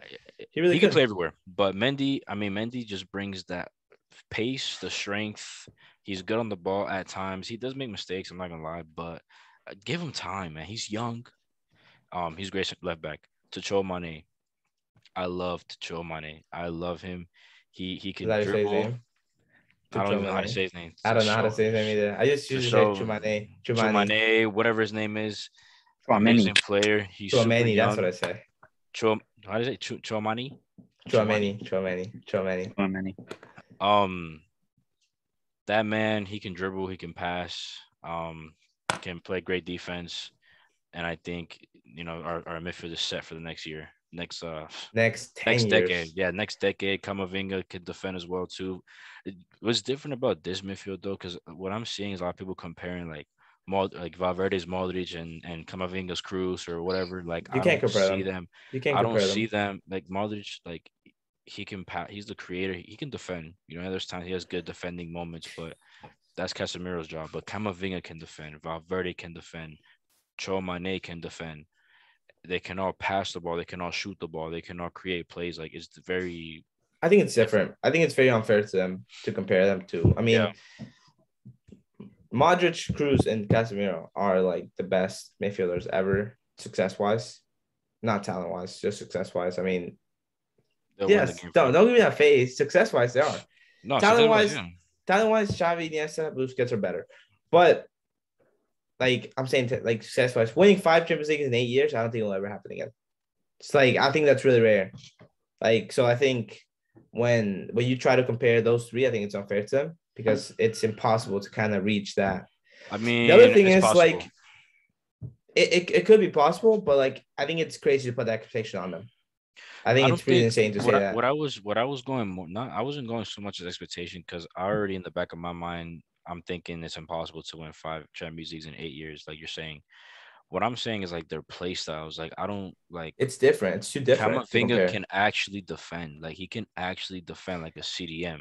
He could play everywhere. But Mendy just brings that pace, the strength. He's good on the ball at times. He does make mistakes. I'm not gonna lie, but give him time, man. He's young. He's great left back. Tchouameni. I love Tchouameni. I love him. He can dribble. I don't even know how to say his name. I don't know how to say his name either. I just usually say Tchouameni. Tchouameni, whatever his name is. Amazing player. He's Tchouameni, that's what I say. How do you say Tchouameni? Tchouameni. That man, he can dribble, he can pass, can play great defense, and I think our midfield is set for the next year. Next 10 years. Decade. Yeah, next decade. Camavinga can defend as well too. What's different about this midfield though, because what I'm seeing is a lot of people comparing like Valverde's Modric and Camavinga's Cruz or whatever. Like you can't compare them. I don't see them. Like Modric, like he can pass. He's the creator. He can defend. There's times he has good defending moments, but that's Casemiro's job. But Camavinga can defend. Valverde can defend. Tchouameni can defend. They can all pass the ball. They can all shoot the ball. They can all create plays. Like it's very. I think it's different. I think it's very unfair to them to compare them to. I mean, Modric, Cruz, and Casemiro are like the best midfielders ever, success-wise, not talent-wise, just success-wise. I mean, yes, don't give me that face. Success-wise, they are. No, so Talent-wise, yeah. Xavi, Iniesta, Busquets are better. But like I'm saying, like success-wise, winning 5 Champions Leagues in 8 years, I don't think it'll ever happen again. It's like I think that's really rare. Like so, I think when you try to compare those three, I think it's unfair to them because it's impossible to kind of reach that. I The other mean, thing it's is possible. like it could be possible, but like I think it's crazy to put that expectation on them. I think it's pretty insane to say that. What I was going more not I wasn't going so much as expectation because already in the back of my mind I'm thinking it's impossible to win 5 Champions Leagues in 8 years, like you're saying. What I'm saying is like their play styles. Like I don't like It's different. It's too different to Kamavinga compare. can actually defend. Like he can actually defend like a CDM.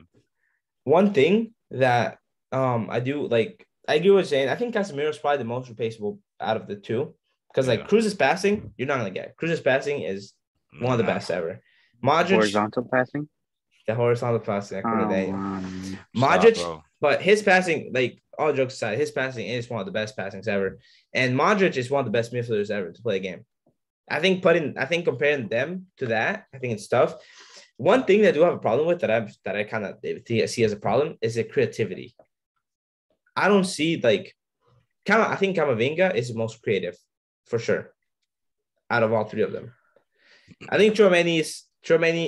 One thing that I do like, I agree with saying. I think Casemiro is probably the most replaceable out of the two because like Yeah. Cruz's passing, you're not gonna get. Cruz's passing is one of the Nah. best ever. Modric, Horizontal passing. the horizontal passing. Stop, Modric, bro. but his passing, like all jokes aside, his passing is one of the best passings ever. And Modric is one of the best midfielders ever to play a game. I think comparing them to that, I think it's tough. One thing that I do have a problem with that I kind of see as a problem is the creativity. I don't see like I think Camavinga is the most creative for sure out of all three of them. I think Tchouameni.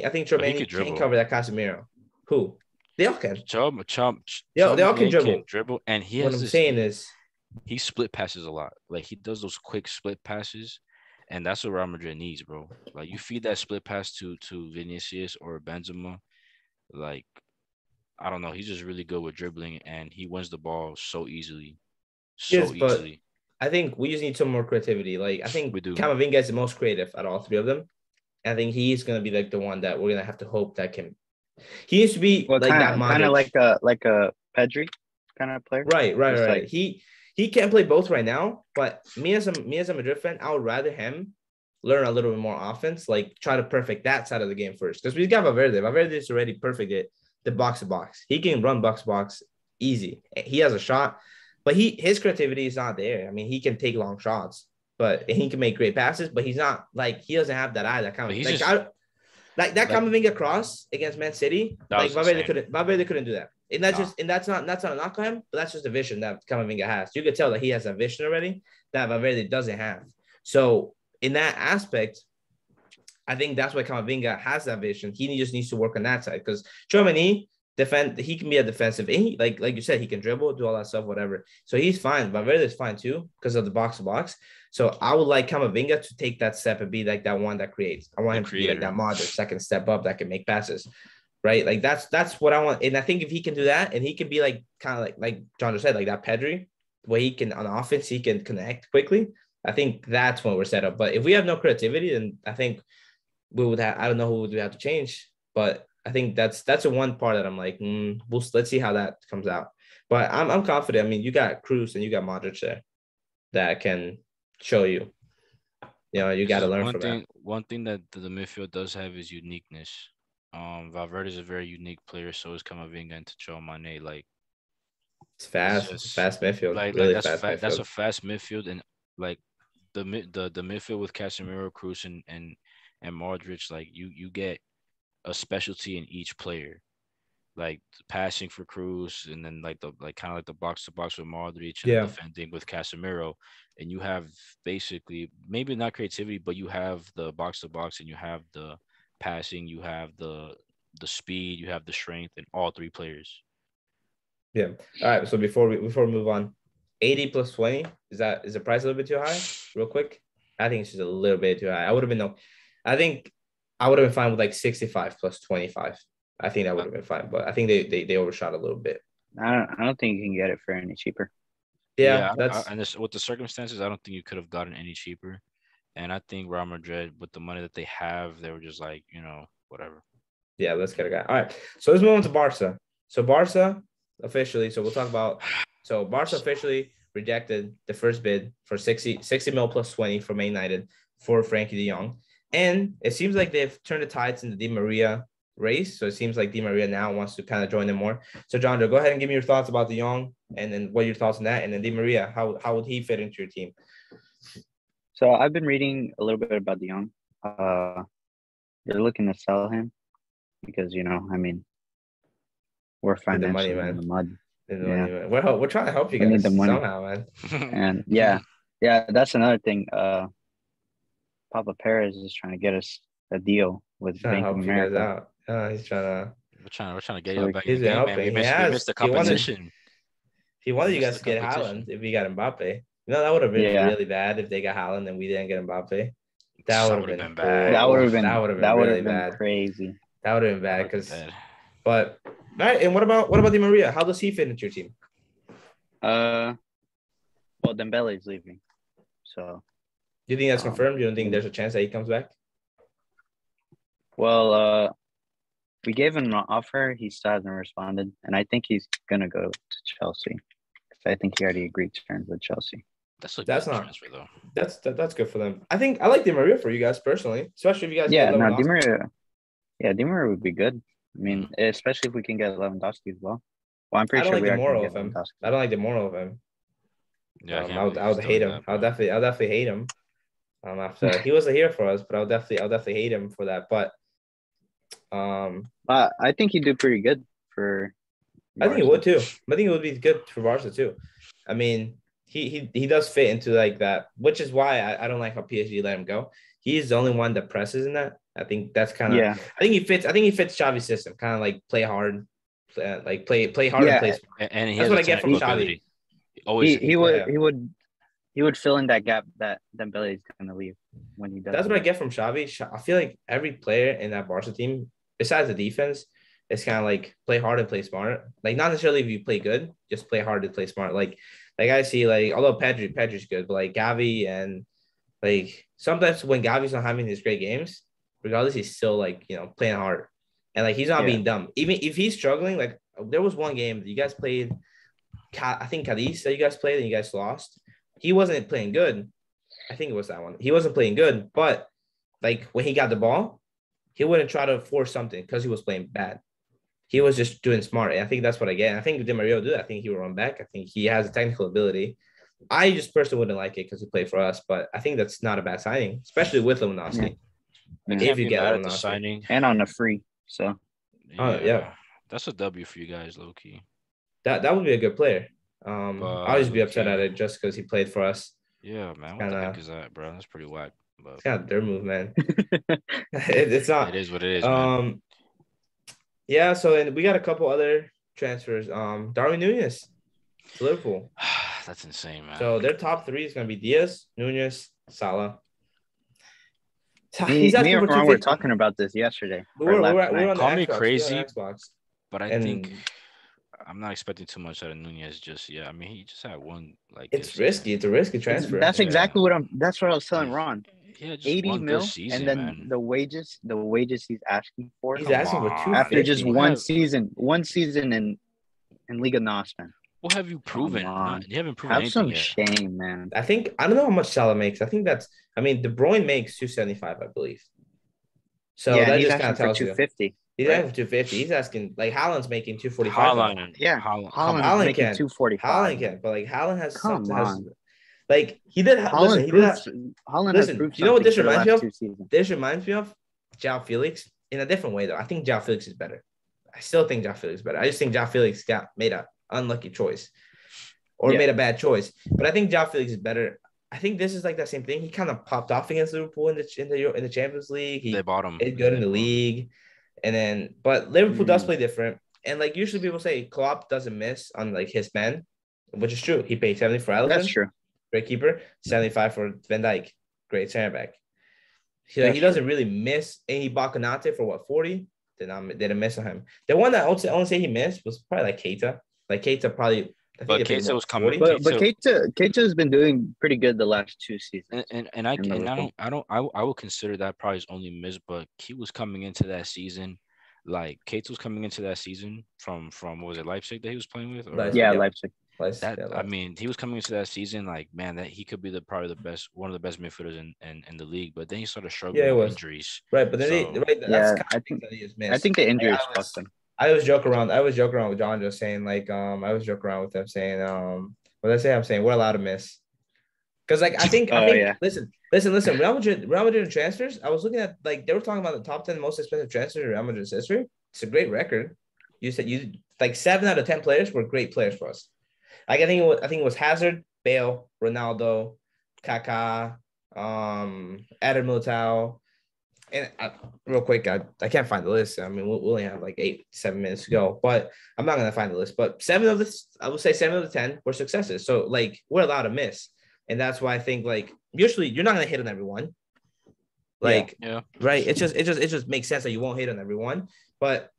I think But he Tchouameni could can't dribble. cover that Casemiro. Who? They all can. They all can dribble. And he What has I'm this saying thing. is, He split passes a lot. Like he does those quick split passes, and that's what Real Madrid needs, bro. Like you feed that split pass to Vinicius or Benzema, like I don't know, he's just really good with dribbling, and he wins the ball so easily, yes, so but easily. I think we just need some more creativity. Like I think We do. Camavinga is the most creative out of all three of them. I think he's gonna be like the one that we're gonna have to hope that can. He needs to be Well, like that kind of Modric. like a Pedri kind of player. Right. Like He can't play both right now, but me as a Madrid fan, I would rather him learn a little bit more offense, like try to perfect that side of the game first. Because we got Valverde. Valverde is already perfected the box to box. He can run box to box easy. He has a shot, but his creativity is not there. I mean, he can take long shots, but he can make great passes, but he's not like he doesn't have that eye that kind But of he's like just like that like Camavinga cross against Man City, that like was insane. Valverde couldn't do that. And Nah. that's not a knock on him, but that's just a vision that Camavinga has. You could tell that he has a vision already that Valverde doesn't have. So in that aspect, I think that's why Camavinga has that vision. He just needs to work on that side because Tchouameni he can be a defensive. And he, like you said, he can dribble, do all that stuff, whatever. So he's fine. Valverde is fine too because of the box to box. So I would like Camavinga to take that step and be like that one that creates. I want him to be like that Modric, second step up that can make passes, right? Like that's what I want. And I think if he can do that, and he can be like kind of like John just said, like that Pedri, where he can on offense he can connect quickly. I think that's when we're set up. But if we have no creativity, then I think we would have. I don't know who would we have to change, but I think that's the one part that I'm like, let's see how that comes out. But I'm confident. I mean, you got Cruz and you got Modric there that can show you. You know, you got to learn from that. One thing that the midfield does have is uniqueness. Valverde is a very unique player, so is Camavinga and Tchouameni. Like it's fast. It's a fast midfield. Like really that's fast midfield. That's a fast midfield, and like the midfield with Casemiro, Cruz, and Modric. Like you get a specialty in each player. Like passing for Cruz, and then like the kind of like the box to box with Modric, and the defending with Casemiro, and you have basically maybe not creativity, but you have the box to box, and you have the passing, you have the speed, you have the strength in all three players. Yeah. All right. So before we move on, 80 plus 20 is the price a little bit too high? Real quick, I think it's just a little bit too high. I think I would have been fine with like 65 plus 25. I think that would have been fine, but I think they overshot a little bit. I don't think you can get it for any cheaper. Yeah, with the circumstances, I don't think you could have gotten any cheaper. And I think Real Madrid, with the money that they have, they were just like, whatever. Yeah, let's get a guy. All right, so let's move on to Barca. So Barca officially, so we'll talk about. So Barca officially rejected the first bid for 60 mil plus 20 from Man United for Frankie de Jong. And it seems like they've turned the tides in the Di Maria race. So it seems like Di Maria now wants to kind of join them more. So John, go ahead and give me your thoughts about de Jong and then what are your thoughts on that? And then Di Maria, how would he fit into your team? So I've been reading a little bit about de Jong. They're looking to sell him because, I mean, We're Need the money, financially man. in the mud. Need the Yeah. money, man. We're trying to help you We need guys the money. somehow, man. And yeah, that's another thing. Papa Perez is trying to get us a deal with Trying to Bank of help you guys America. out. He's trying to. We're trying to get So y'all back in He's the been game, man. helping. We missed the competition. He wanted We you missed guys the to get competition. Haaland if we got Mbappe. You know, that would have been Yeah. really bad if they got Haaland and we didn't get Mbappe. That would have been bad. bad. That would have been really bad. crazy. That would have been bad because. But all right, and what about Di Maria? How does he fit into your team? Well, Dembele's leaving, so. Do you think that's confirmed? You don't think there's a chance that he comes back? Well, we gave him an offer. He still hasn't responded, and I think he's gonna go to Chelsea. I think he already agreed terms with Chelsea. That's a That's good not transfer, though. That's good for them. I think I like Di Maria for you guys personally, especially if you guys get Lewandowski. Di Maria. Yeah, Di Maria would be good. I mean, especially if we can get Lewandowski as well. Well, I'm pretty sure we are going to get Lewandowski. I don't like the moral of him. Yeah, I would hate him. I'll definitely hate him. After he wasn't here for us, but I'll definitely hate him for that. But I think he'd do pretty good for. Barca. I think he would too. I think it would be good for Barca too. I mean, he does fit into like that, which is why I don't like how PSG let him go. He's the only one that presses in that. I think that's kind of. Yeah. I think he fits Xavi's system, kind of like play hard, play hard and play smart. And that's what I get from Xavi. He would fill in that gap that Dembele is going to leave when he does. That's what I get from Xavi. I feel like every player in that Barca team, besides the defense, is kind of like play hard and play smart. Like not necessarily if you play good, just play hard and play smart. Like I see although Pedri's good, but like Gavi and like sometimes when Gavi's not having these great games, regardless, he's still like playing hard and like he's not being dumb. Even if he's struggling, like there was one game that you guys played, I think Cadiz that you guys played and you guys lost. He wasn't playing good. I think it was that one. He wasn't playing good, but like when he got the ball, he wouldn't try to force something because he was playing bad. He was just doing smart. And I think that's what I get. And I think Di Maria will do that. I think he will run back. I think he has a technical ability. I just personally wouldn't like it because he played for us, but I think that's not a bad signing, especially with Lewandowski. Yeah. If you get Lewandowski. Signing. And on a free. So yeah. That's a W for you guys, low key. That would be a good player. I'll just be upset at it just because he played for us. Yeah, man. What the heck is that, bro? That's pretty whack. But... It's kind of their move, man. It's not. It is what it is, man. Yeah, so then we got a couple other transfers. Darwin Núñez to Liverpool. That's insane, man. So their top three is going to be Diaz, Núñez, Salah. Me and Ron were talking about this yesterday. We're on Call me Xbox. crazy, Xbox. But I think I'm not expecting too much out of Núñez just yet. I mean, he just had one It's risky. It's a risky transfer. That's exactly what That's what I was telling Ron. Yeah, just 80 mil, season, and then man. the wages he's asking for. He's asking for 250 after just one season in Liga NOS, man. What have you proven? You haven't proven Have anything some yet. shame, man. I don't know how much Salah makes. I think De Bruyne makes 275, I believe. So that just kind of tells you. 250. He's asking for 250. He's asking like Haaland's making 245. Haaland's making 245. Haaland can, but like Haaland has Come on. Like he did. Haaland has proved you know what this reminds me of? Seasons. This reminds me of João Felix in a different way, though. I think João Felix is better. I still think João Felix is better. I just think João Felix made an unlucky choice or made a bad choice. But I think João Felix is better. I think this is like that same thing. He kind of popped off against Liverpool in the Champions League. They bought him. Did good in the league, but Liverpool does play different. And like usually people say Klopp doesn't miss on like his men, which is true. He paid 70 for Alisson. That's true. Great keeper, 75 for Van Dijk. Great center back. He doesn't really miss. And he bought Konate for what, 40? Didn't miss on him. The one that I only say he missed was probably like Keita. Like Keita probably. But Keita was coming. But Keita has been doing pretty good the last 2 seasons. And I will consider that probably his only miss. But he was coming into that season. Like Keita was coming into that season from what was it, Leipzig that he was playing with? Leipzig. I mean, he was coming into that season like, man, that he could be probably the best, one of the best midfielders in the league. But then he started struggling with injuries. Right, but then I think the injuries fucked him. I was joking around with John, just saying like I was joking around with them saying what did I say? I'm saying we're allowed to miss. Because like I think listen, Real Madrid in transfers, I was looking at like they were talking about the top 10 most expensive transfers in Real Madrid's history. It's a great record. You said like 7 out of 10 players were great players for us. Like I think it was Hazard, Bale, Ronaldo, Kaká, Eder Militao. And real quick, I can't find the list. I mean, we'll only have like 7 minutes to go, but I'm not gonna find the list. But I would say 7 of the 10 were successes. So like we're allowed to miss, and that's why I think like usually you're not gonna hit on everyone. Like right, it just makes sense that you won't hit on everyone. But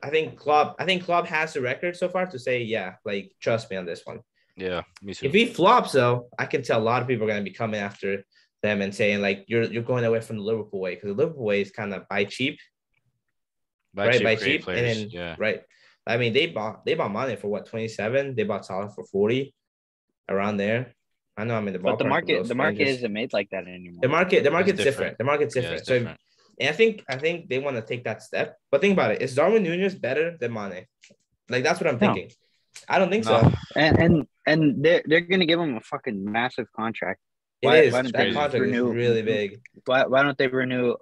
I think Klopp has the record so far to say like trust me on this one. Yeah, me too. If he flops though, I can tell a lot of people are gonna be coming after them and saying like you're going away from the Liverpool way, because the Liverpool way is kind of buy cheap, buy cheap, and then right. I mean they bought Mane for what, 27? They bought Salah for 40, around there. I know I'm in the ballpark. But the market isn't made like that anymore. The market's different. The market's different. So different. And I think they want to take that step. But think about it: is Darwin Núñez better than Mane? Like that's what I'm thinking. I don't think so. And they're gonna give him a fucking massive contract. That contract is really big. Why don't they renew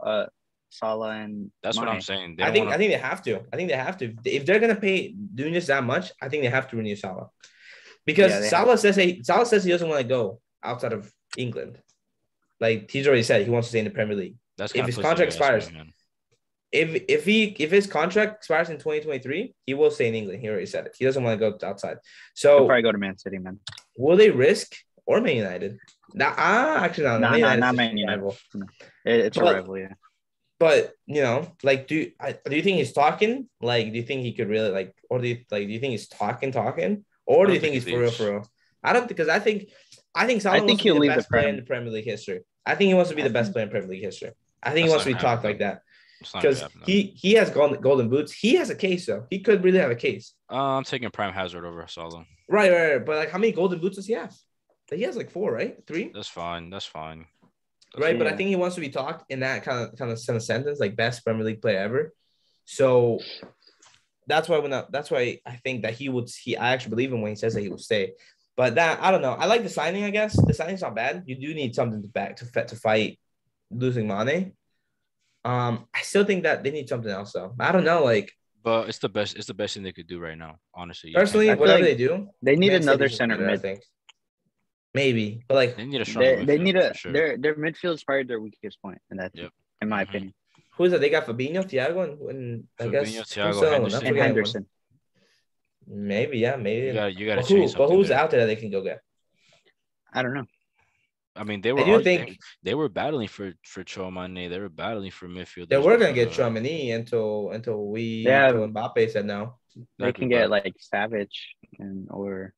Salah and That's Mane? what I'm saying. I think they have to. If they're gonna pay Núñez that much, I think they have to renew Salah. Because Salah says he doesn't want to go outside of England. Like he's already said he wants to stay in the Premier League. If his contract expires. If his contract expires in 2023, he will stay in England. He already said it. He doesn't want to go outside. So he'll probably go to Man City, man. Will they risk or Man United? Actually, not Man United. No. It's a rival, yeah. But like, do you think he's talking? Like, do you think he could really like, or do you think he's talking, or do you think he's for real? I don't, because I think Salah wants to be the best player in the Premier League history. I think he wants to be the best player in Premier League history. I think he wants to be talked like that. Because he has golden boots. He has a case, though. He could really have a case. I'm taking Prime Hazard over Salah. Right. But like, how many golden boots does he have? He has like 4, right? 3? That's fine. Right, but I think he wants to be talked in that kind of sentence, like best Premier League player ever. So that's why I think that I actually believe him when he says that he will stay. But that, I don't know. I like the signing, I guess. The signing's not bad. You do need something to fight losing Mane. I still think that they need something else though. I don't know, like. But it's the best thing they could do right now, honestly. Personally, whatever they do, they need another center mid. I think. Maybe, but like they need a strong. They need their midfield is probably their weakest point, and that's in my opinion. Who's that? They got Fabinho, Thiago, and I guess Thiago, and Henderson. Maybe. You gotta change something. But who's out there that they can go get? I don't know. I mean, they were battling for Tchouameni. They were battling for midfield. They were gonna get Tchouameni until Mbappe said no. They can get like Savage or.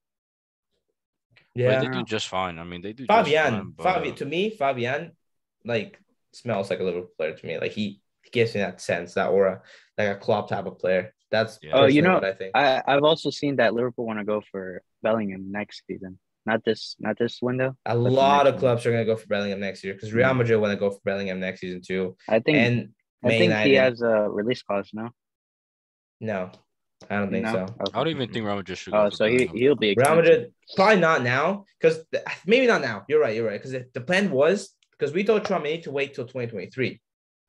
Yeah, but they do just fine. I mean, they do. Fabian, to me, Fabian, like smells like a Liverpool player to me. Like he gives me that sense, that aura, like a Klopp type of player. That's what I think. I've also seen that Liverpool want to go for Bellingham next season. Not this window. A lot of clubs are going to go for Bellingham next year because Real Madrid want to go for Bellingham next season too. I think he has a release clause now. No, I don't think so. Okay. I don't even think Real Madrid should go. So he'll be expensive. Real Madrid probably not now because maybe not now. You're right. Because the plan was because we told Tchouameni to wait till 2023.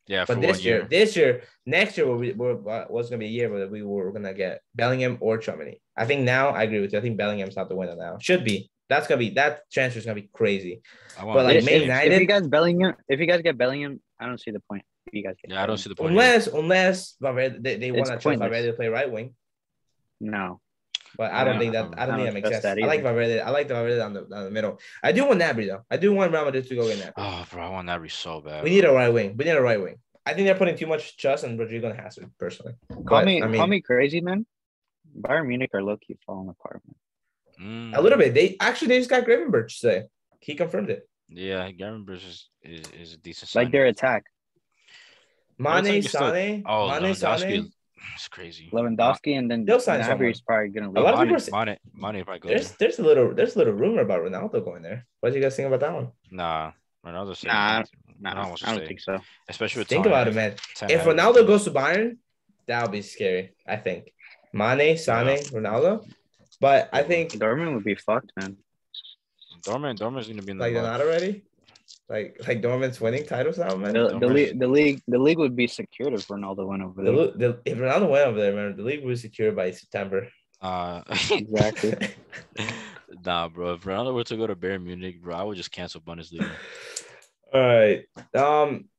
Yeah, but next year, was going to be a year where we were going to get Bellingham or Tchouameni. I think now I agree with you. I think Bellingham's not the winner now. Should be. That transfer is gonna be crazy. But like Man United, if you guys get Bellingham, I don't see the point. If you guys get I don't see the point. Unless Valverde, they want to choose Valverde to play right wing. No, but I don't think that makes sense. I like Valverde. I like the Valverde down the middle. I do want Gnabry though. I do want Real Madrid to go get Gnabry. Oh, bro, I want Gnabry so bad. We need a right wing. I think they're putting too much trust on Rodrigo and Hazard. Personally, call me crazy, man. Bayern Munich are low key falling apart, man. A little bit. They just got Gravenberch today. He confirmed it. Yeah, Gravenberch is a decent. Like their attack. Mane, Sane. Sane. It's crazy. Lewandowski, and then Gnabry is probably gonna leave. A lot of people Mane probably goes. There's a little rumor about Ronaldo going there. What do you guys think about that one? Nah, Ronaldo's saying. I don't think so. Especially with think about it, man. If Ronaldo goes to Bayern, that would be scary. I think Mane, Sane, Ronaldo. But I think Dortmund would be fucked, man. Dortmund's gonna be in the like they're not already. Like Dortmund's winning titles now, man. The league would be secured if Ronaldo went over there. If Ronaldo went over there, man, the league was secure by September. Exactly. Nah, bro. If Ronaldo were to go to Bayern Munich, bro, I would just cancel Bundesliga. All right.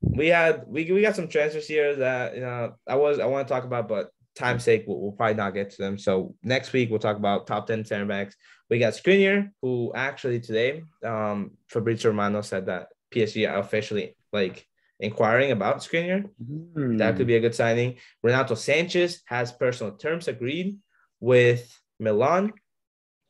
We got some transfers here that I want to talk about, but time's sake, we'll probably not get to them. So next week we'll talk about top 10 center backs. We got Skriniar, who actually today, Fabrizio Romano said that PSG are officially inquiring about Skriniar. That could be a good signing. Renato Sanchez has personal terms agreed with Milan.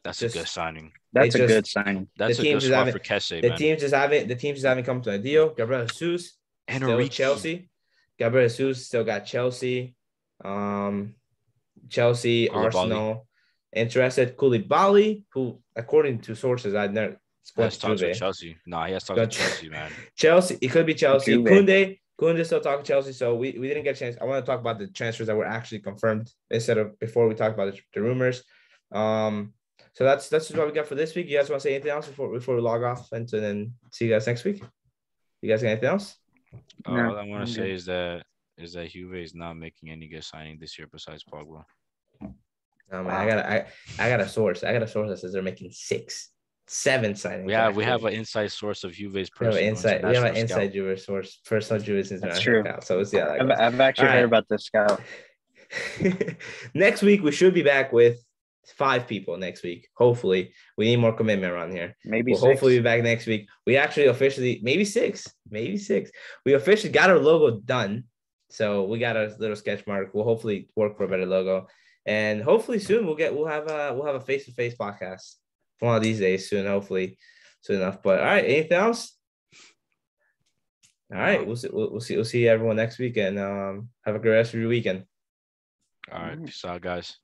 That's a good signing. That's a good signing. That's a good spot for Kessie, man. The teams just haven't come to a deal. Gabriel Jesus and still Chelsea. Gabriel Jesus still got Chelsea. Chelsea, Koulibaly. Arsenal interested. Koulibaly, who according to sources I've never talks with Chelsea. Nah, he has talked with Chelsea, man. Chelsea, it could be Chelsea. Koundé still talking Chelsea, so we didn't get a chance. I want to talk about the transfers that were actually confirmed instead of before we talk about the rumors. So that's just what we got for this week. You guys want to say anything else before we log off and then see you guys next week? You guys got anything else? All I want to say is that Juve is not making any good signing this year besides Pogba. No, man, I got a source. I got a source that says they're making 7 signings. We have an inside source of Juve's personal. We have an inside Juve source, personal Juve's international scout. So it's I've actually heard about this scout. Next week we should be back with 5 people next week. Hopefully, we need more commitment around here. Maybe we'll 6. Hopefully be back next week. We actually officially maybe 6. We officially got our logo done. So we got a little sketch mark. We'll hopefully work for a better logo. And hopefully soon we'll have a face-to-face podcast one of these days soon, hopefully soon enough. But all right, anything else? All right, we'll see everyone next week and have a great rest of your weekend. All right, peace out, guys.